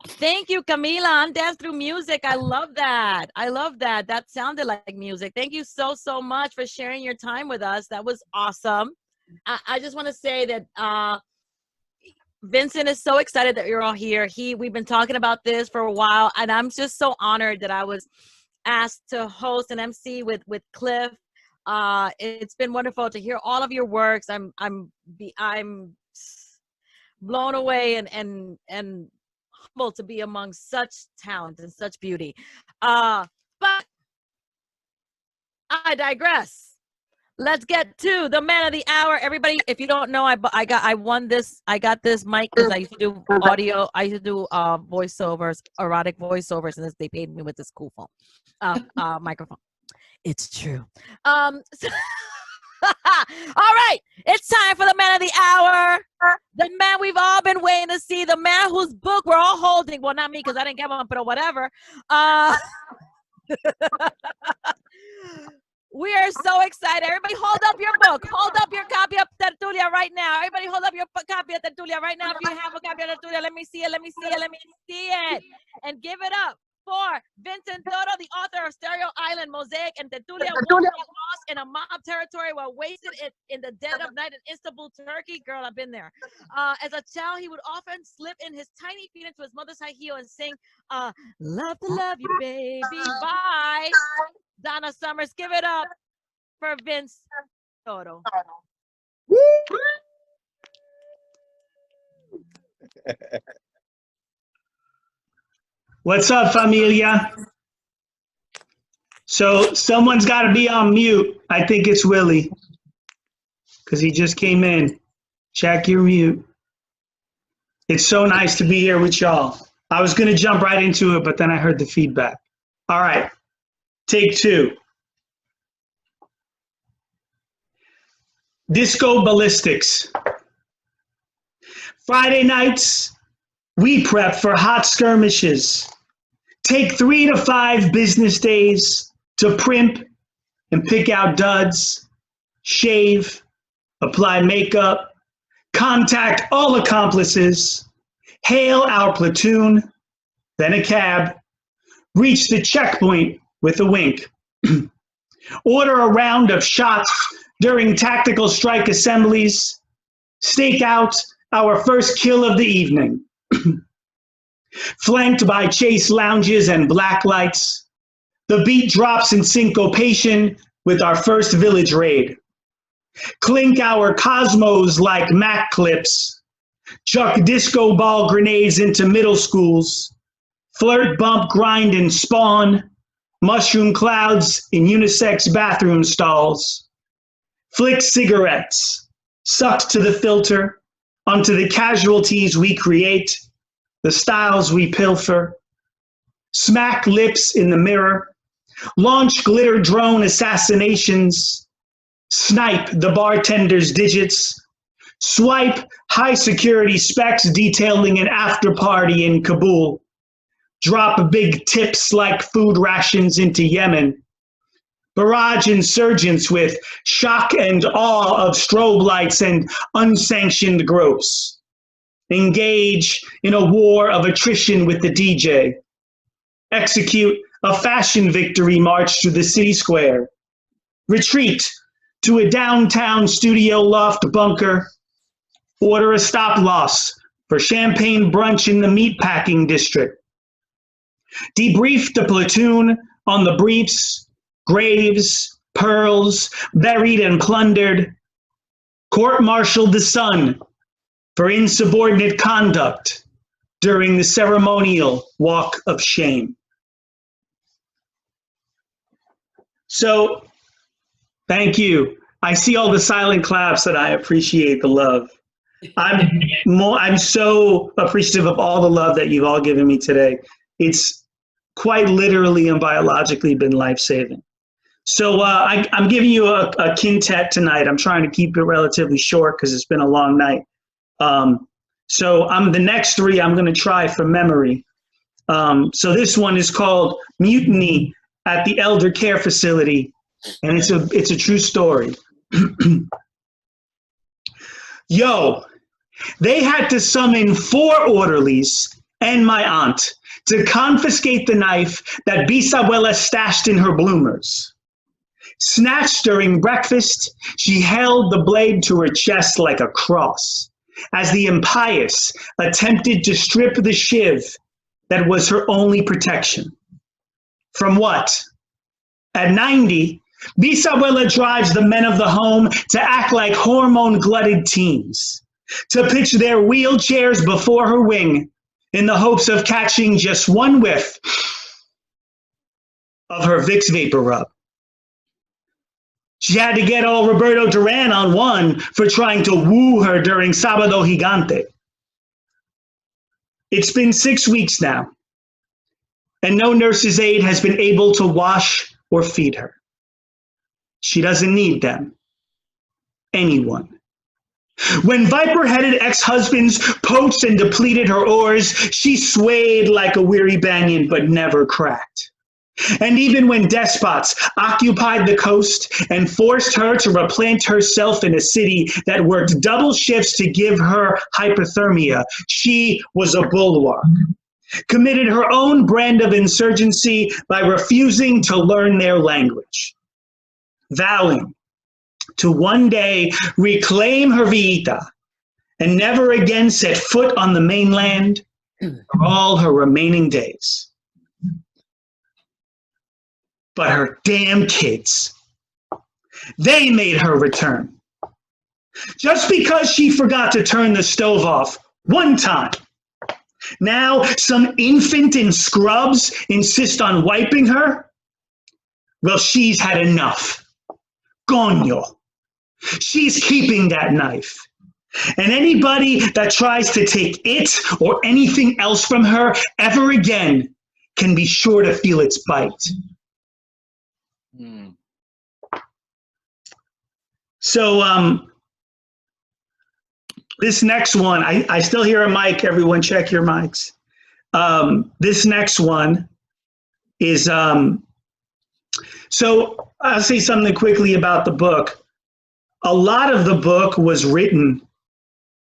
Thank you, Kamilah. Undance through music. I love that. I love that. That sounded like music. Thank you so much for sharing your time with us. That was awesome. I just want to say that Vincent is so excited that you're all here. We've been talking about this for a while, and I'm just so honored that I was asked to host an MC with Cliff. It's been wonderful to hear all of your works. I'm blown away and humbled to be among such talent and such beauty. But I digress. Let's get to the man of the hour. Everybody, if you don't know, I got this mic because I used to do audio. I used to do voiceovers, erotic voiceovers, and they paid me with this cool phone, microphone. It's true. All right, it's time for the man of the hour. The man we've all been waiting to see. The man whose book we're all holding. Well, not me because I didn't get one, but whatever. We are so excited. Everybody hold up your book. Hold up your copy of Tertulia right now. Everybody hold up your copy of Tertulia right now. If you have a copy of Tertulia, let me see it. Let me see it. Let me see it. And give it up for Vincent Toro, the author of Stereo Island, Mosaic, and Tertulia. One lost in a mob territory while wasted in the dead of night in Istanbul, Turkey. Girl, I've been there. As a child, he would often slip in his tiny feet into his mother's high heel and sing, love to love you, baby, bye. Donna Summers, give it up for Vince Toro. What's up, familia? So someone's got to be on mute. I think it's Willie because he just came in. Check your mute. It's so nice to be here with y'all. I was going to jump right into it, but then I heard the feedback. All right. Take two. Disco Ballistics. Friday nights, we prep for hot skirmishes. Take 3 to 5 business days to primp and pick out duds, shave, apply makeup, contact all accomplices, hail our platoon, then a cab, reach the checkpoint with a wink, order a round of shots during tactical strike assemblies, stake out our first kill of the evening, flanked by chase lounges and black lights. The beat drops in syncopation with our first village raid. Clink our cosmos like Mac clips, chuck disco ball grenades into middle schools, flirt, bump, grind, and spawn, mushroom clouds in unisex bathroom stalls, flick cigarettes, sucked to the filter, onto the casualties we create, the styles we pilfer, smack lips in the mirror, launch glitter drone assassinations, snipe the bartender's digits, swipe high security specs detailing an after party in Kabul, drop big tips like food rations into Yemen, barrage insurgents with shock and awe of strobe lights and unsanctioned gropes, engage in a war of attrition with the DJ, execute a fashion victory march to the city square, retreat to a downtown studio loft bunker, order a stop loss for champagne brunch in the meatpacking district, debrief the platoon on the briefs, graves, pearls, buried and plundered, court-martial the son for insubordinate conduct during the ceremonial walk of shame. So, thank you. I see all the silent claps and I appreciate the love. I'm so appreciative of all the love that you've all given me today. It's quite literally and biologically been life-saving. So I'm giving you a quintet tonight. I'm trying to keep it relatively short because it's been a long night. So the next three I'm going to try from memory. So this one is called Mutiny at the Elder Care Facility, and it's a true story. Yo, they had to summon 4 orderlies and my aunt to confiscate the knife that Bisabuela stashed in her bloomers. Snatched during breakfast, she held the blade to her chest like a cross, as the impious attempted to strip the shiv that was her only protection. From what? At 90, Bisabuela drives the men of the home to act like hormone-glutted teens, to pitch their wheelchairs before her wing in the hopes of catching just one whiff of her Vicks Vapor Rub. She had to get all Roberto Duran on one for trying to woo her during Sábado Gigante. It's been 6 weeks now, and no nurse's aide has been able to wash or feed her. She doesn't need them. Anyone. When viper-headed ex-husbands poached and depleted her oars, she swayed like a weary banyan but never cracked. And even when despots occupied the coast and forced her to replant herself in a city that worked double shifts to give her hypothermia, she was a bulwark. Committed her own brand of insurgency by refusing to learn their language. Vowing to one day reclaim her vita and never again set foot on the mainland for all her remaining days. But her damn kids, they made her return. Just because she forgot to turn the stove off one time. Now some infant in scrubs insist on wiping her? Well, she's had enough. Coño. She's keeping that knife. And anybody that tries to take it or anything else from her ever again can be sure to feel its bite. So this next one, I still hear a mic. Everyone check your mics. This next one is So I'll say something quickly about the book. A lot of the book was written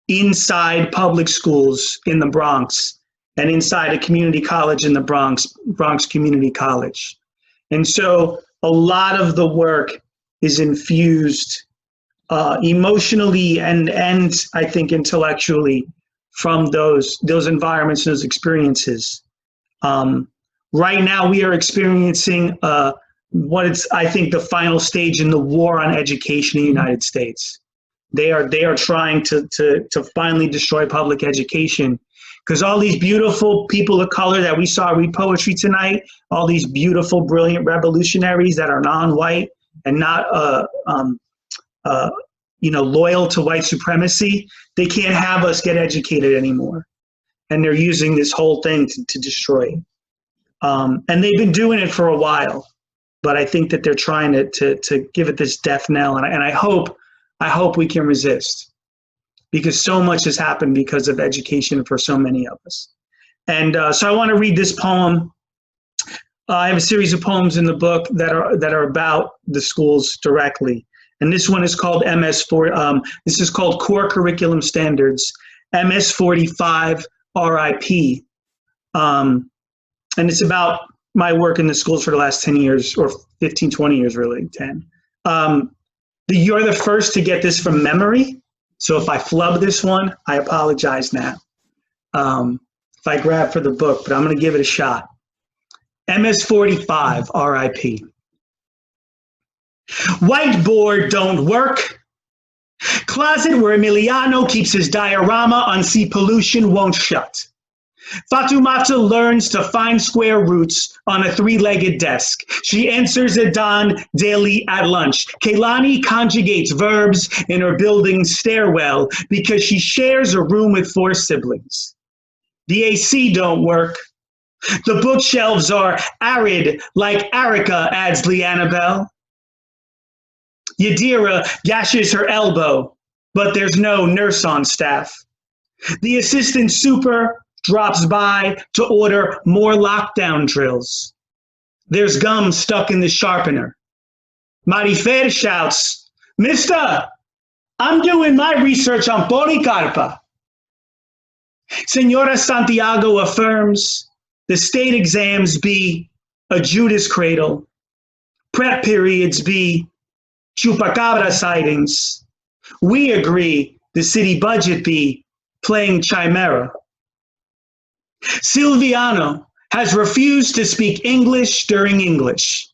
inside public schools in the Bronx and inside a community college in the Bronx Community College. And so a lot of the work is infused emotionally and I think intellectually from those environments, those experiences. Right now we are experiencing I think the final stage in the war on education in the United States. They are trying to finally destroy public education, because all these beautiful people of color that we saw read poetry tonight, all these beautiful, brilliant revolutionaries that are non-white and not loyal to white supremacy, they can't have us get educated anymore. And they're using this whole thing to destroy it. And they've been doing it for a while, but I think that they're trying to give it this death knell. And I hope we can resist, because so much has happened because of education for so many of us. And so I want to read this poem. I have a series of poems in the book that are about the schools directly. And this one is called this is called Core Curriculum Standards, MS-45 RIP. And it's about my work in the schools for the last 10 years, or 15, 20 years, really, 10. You're the first to get this from memory. So if I flub this one, I apologize now. If I grab for the book, but I'm going to give it a shot. MS-45 RIP. Whiteboard don't work. Closet where Emiliano keeps his diorama on sea pollution won't shut. Fatumata learns to find square roots on a three-legged desk. She answers Adan daily at lunch. Kehlani conjugates verbs in her building stairwell because she shares a room with 4 siblings. The AC don't work. The bookshelves are arid like Erica, adds Leannabelle. Yadira gashes her elbow, but there's no nurse on staff. The assistant super drops by to order more lockdown drills. There's gum stuck in the sharpener. Marifer shouts, "Mister, I'm doing my research on Policarpa." Senora Santiago affirms the state exams be a Judas cradle, prep periods be chupacabra sightings. We agree the city budget be playing chimera. Silviano has refused to speak English during English.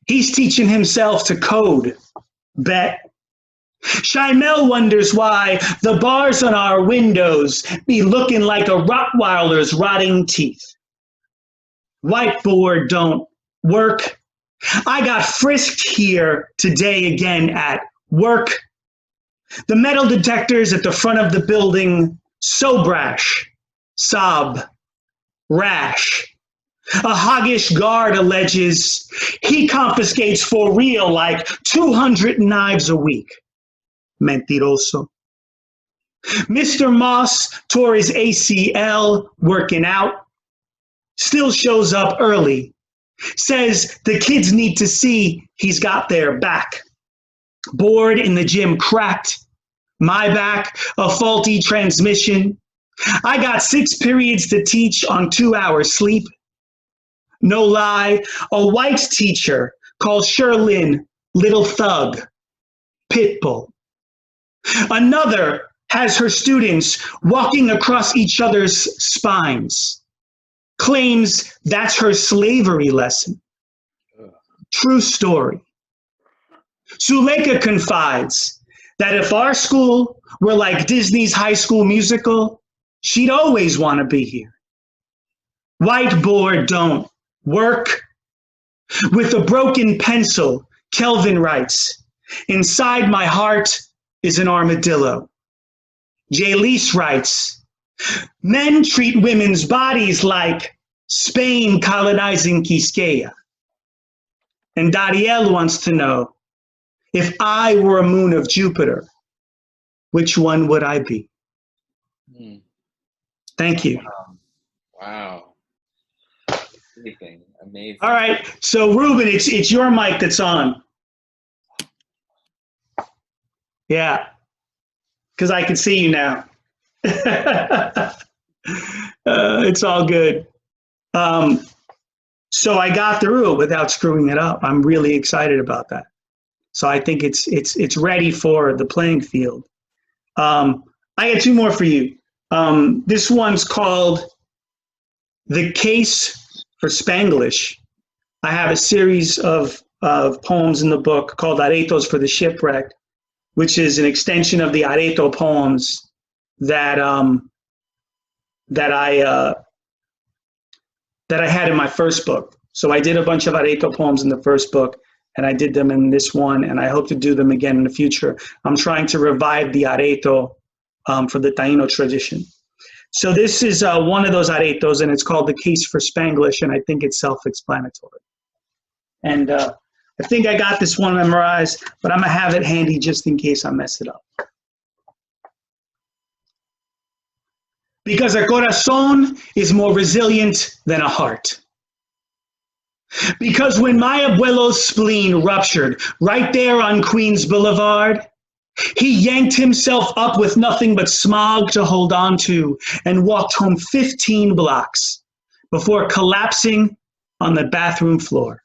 He's teaching himself to code. Bet. Shimel wonders why the bars on our windows be looking like a Rottweiler's rotting teeth. Whiteboard don't work. I got frisked here today again at work. The metal detectors at the front of the building so brash. Sob, rash. A hoggish guard alleges he confiscates for real like 200 knives a week. Mentiroso. Mr. Moss tore his ACL working out, still shows up early, says the kids need to see he's got their back. Board in the gym cracked, my back, a faulty transmission. I got 6 periods to teach on 2 hours sleep. No lie, a white teacher calls Sherlyn little thug, pitbull. Another has her students walking across each other's spines, claims that's her slavery lesson. True story. Suleika confides that if our school were like Disney's High School Musical, she'd always want to be here. Whiteboard don't work. With a broken pencil, Kelvin writes, inside my heart is an armadillo. Jalise writes, men treat women's bodies like Spain colonizing Quisqueya. And Dariel wants to know, if I were a moon of Jupiter, which one would I be? Thank you. Wow. Everything. Amazing. All right. So Ruben, it's your mic that's on. Yeah. Because I can see you now. It's all good. So I got through it without screwing it up. I'm really excited about that. So I think it's ready for the playing field. I got two more for you. This one's called The Case for Spanglish. I have a series of poems in the book called Aretos for the Shipwrecked, which is an extension of the Areto poems that I had in my first book. So I did a bunch of Areto poems in the first book, and I did them in this one, and I hope to do them again in the future. I'm trying to revive the Areto for the Taino tradition. So this is one of those Aretos, and it's called The Case for Spanglish, and I think it's self-explanatory. And I think I got this one memorized, but I'm going to have it handy just in case I mess it up. Because a corazón is more resilient than a heart. Because when my abuelo's spleen ruptured right there on Queens Boulevard, he yanked himself up with nothing but smog to hold on to and walked home 15 blocks before collapsing on the bathroom floor.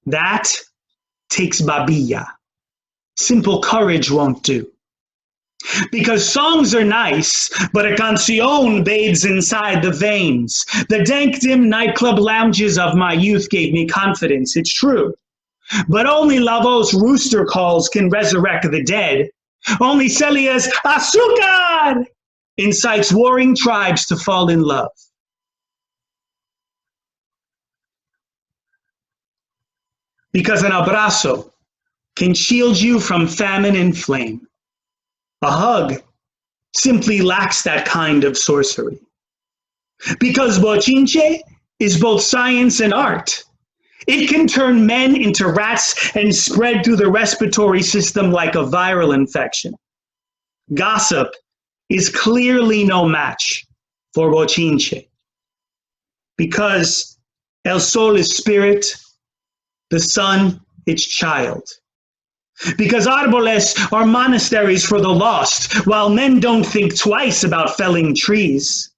That takes babilla. Simple courage won't do. Because songs are nice, but a canción bathes inside the veins. The dank, dim nightclub lounges of my youth gave me confidence, it's true. But only Lavo's rooster calls can resurrect the dead. Only Celia's azúcar incites warring tribes to fall in love. Because an abrazo can shield you from famine and flame. A hug simply lacks that kind of sorcery. Because bochinche is both science and art. It can turn men into rats and spread through the respiratory system like a viral infection. Gossip is clearly no match for bochinche. Because el sol is spirit, the sun its child. Because árboles are monasteries for the lost, while men don't think twice about felling trees.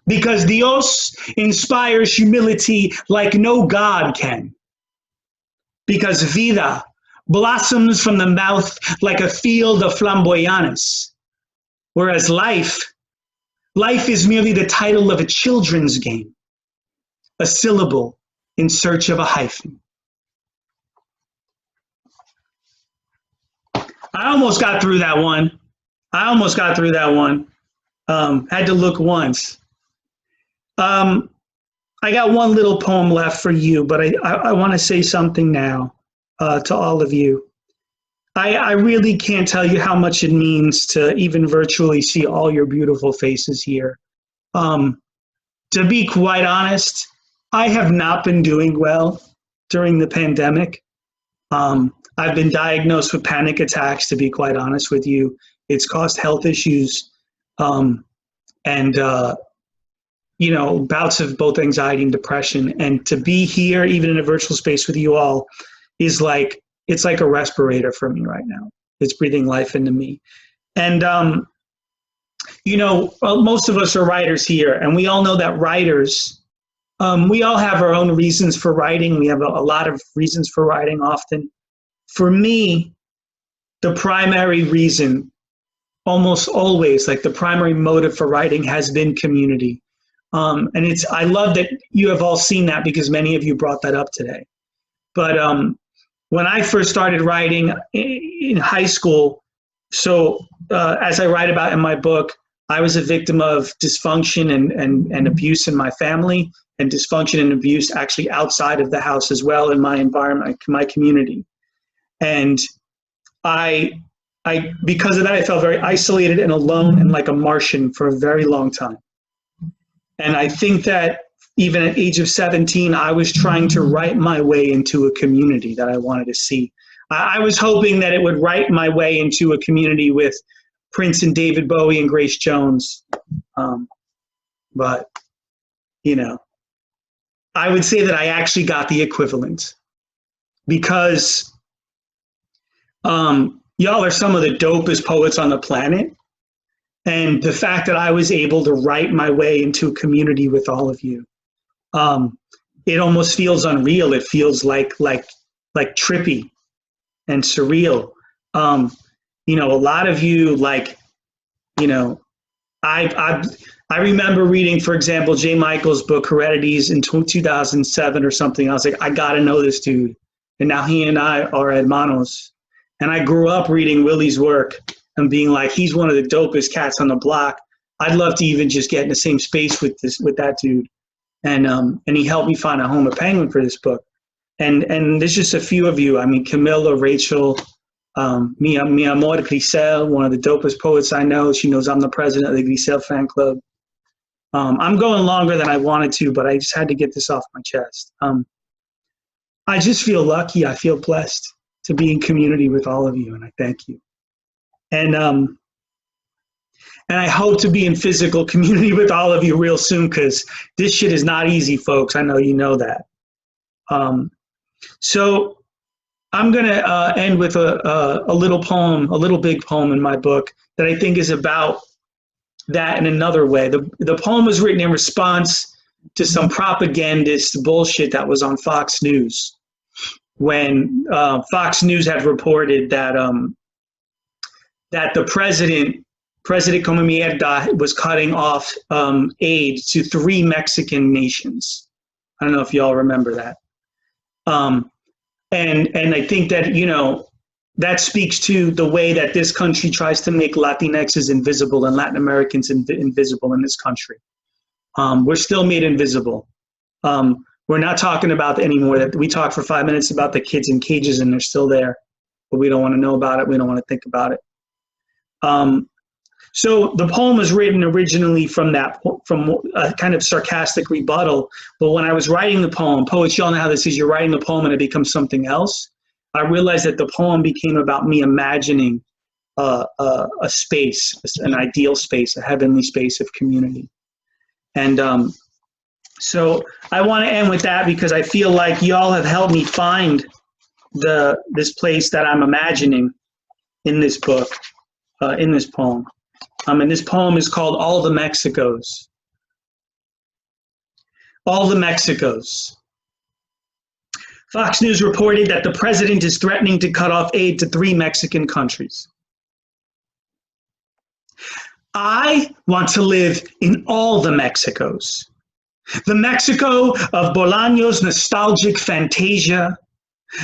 Because Dios inspires humility like no God can. Because vida blossoms from the mouth like a field of flamboyanes. Whereas life is merely the title of a children's game, a syllable in search of a hyphen. I almost got through that one. Had to look once. I got one little poem left for you, but I want to say something now to all of you. I really can't tell you how much it means to even virtually see all your beautiful faces here. To be quite honest, I have not been doing well during the pandemic. I've been diagnosed with panic attacks, to be quite honest with you. It's caused health issues and bouts of both anxiety and depression. And to be here, even in a virtual space with you all, is like, it's like a respirator for me right now. It's breathing life into me. And, most of us are writers here, and we all know that writers, we all have our own reasons for writing. We have a lot of reasons for writing often. For me, the primary reason, almost always, like the primary motive for writing has been community. And I love that you have all seen that because many of you brought that up today. But when I first started writing in high school, as I write about in my book, I was a victim of dysfunction and abuse in my family, and dysfunction and abuse actually outside of the house as well in my environment, my community. And because of that, I felt very isolated and alone and like a Martian for a very long time. And I think that even at age of 17, I was trying to write my way into a community that I wanted to see. I was hoping that it would write my way into a community with Prince and David Bowie and Grace Jones. But, I would say that I actually got the equivalent, because y'all are some of the dopest poets on the planet. And the fact that I was able to write my way into a community with all of you, it almost feels unreal. It feels like trippy and surreal. You know, a lot of you, like, you know, I remember reading, for example, J. Michael's book Heredities in 2007 or something. I was like, I got to know this dude. And now he and I are hermanos. And I grew up reading Willie's work and being like, he's one of the dopest cats on the block. I'd love to even just get in the same space with that dude. And he helped me find a home at Penguin for this book. And there's just a few of you. I mean, Kamilah, Rachel, mi amor Grisel, one of the dopest poets I know. She knows I'm the president of the Grisel fan club. I'm going longer than I wanted to, but I just had to get this off my chest. I just feel lucky. I feel blessed to be in community with all of you, and I thank you. And I hope to be in physical community with all of you real soon, because this shit is not easy, folks. I know you know that. So I'm going to end with a little poem, a little big poem in my book that I think is about that in another way. The poem was written in response to some propagandist bullshit that was on Fox News, when Fox News had reported that that the President Kamilah was cutting off aid to 3 Mexican nations. I don't know if y'all remember that. And I think that, you know, that speaks to the way that this country tries to make Latinxs invisible and Latin Americans invisible in this country. We're still made invisible. We're not talking about anymore that we talk for 5 minutes about the kids in cages and they're still there, but we don't want to know about it. We don't want to think about it. So the poem was written originally from a kind of sarcastic rebuttal. But when I was writing the poem, poets, y'all know how this is, you're writing the poem and it becomes something else. I realized that the poem became about me imagining a space, an ideal space, a heavenly space of community. And so I want to end with that, because I feel like y'all have helped me find this place that I'm imagining in this book, in this poem. And this poem is called All the Mexicos. All the Mexicos. Fox News reported that the president is threatening to cut off aid to 3 Mexican countries. I want to live in all the Mexicos. The Mexico of Bolaño's nostalgic fantasia.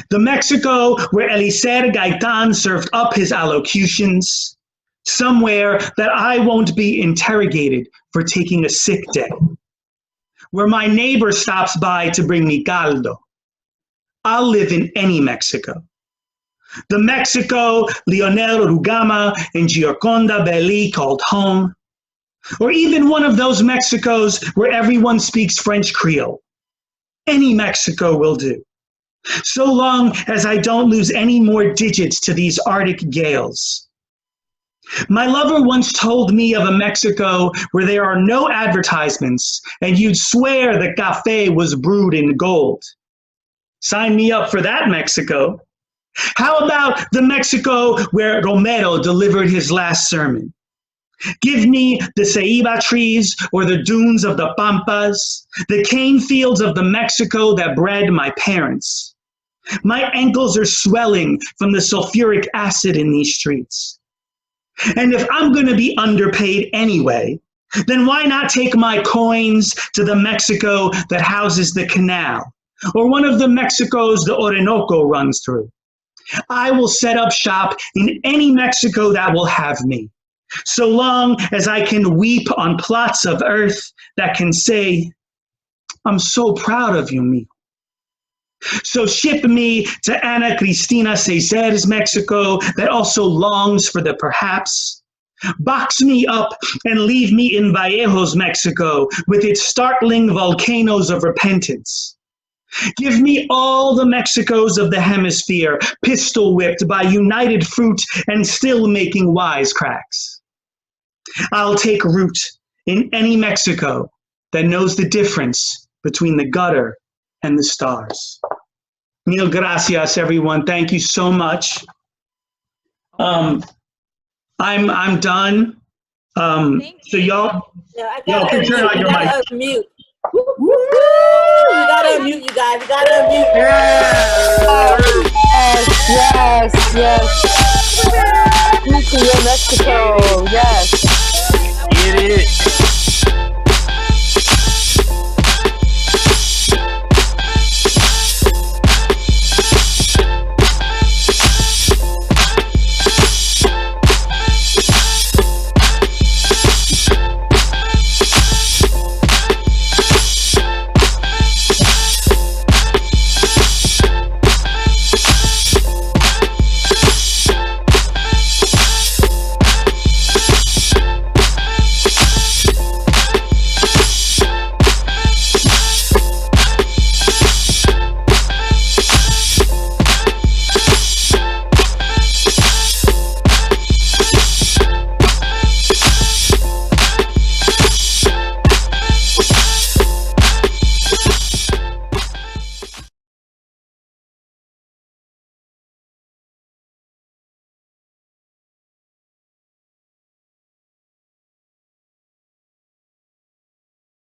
The Mexico where Eliza Gaitan served up his allocutions. Somewhere that I won't be interrogated for taking a sick day. Where my neighbor stops by to bring me caldo. I'll live in any Mexico. The Mexico Leonel Rugama and Gioconda Belli called home. Or even one of those Mexicos where everyone speaks French Creole. Any Mexico will do. So long as I don't lose any more digits to these Arctic gales. My lover once told me of a Mexico where there are no advertisements and you'd swear the cafe was brewed in gold. Sign me up for that Mexico. How about the Mexico where Romero delivered his last sermon? Give me the ceiba trees or the dunes of the Pampas, the cane fields of the Mexico that bred my parents. My ankles are swelling from the sulfuric acid in these streets. And if I'm going to be underpaid anyway, then why not take my coins to the Mexico that houses the canal, or one of the Mexicos the Orinoco runs through? I will set up shop in any Mexico that will have me, so long as I can weep on plots of earth that can say, I'm so proud of you, mijo. So ship me to Ana Cristina Cesar's Mexico that also longs for the perhaps. Box me up and leave me in Vallejo's Mexico with its startling volcanoes of repentance. Give me all the Mexicos of the hemisphere, pistol whipped by united fruit and still making wisecracks. I'll take root in any Mexico that knows the difference between the gutter and the stars. Mil gracias, everyone. Thank you so much. I'm done. So y'all can turn on your mic. Unmute. You gotta unmute, you guys. You gotta unmute. Yes. Cynthia, Mexico. Yes. Get it.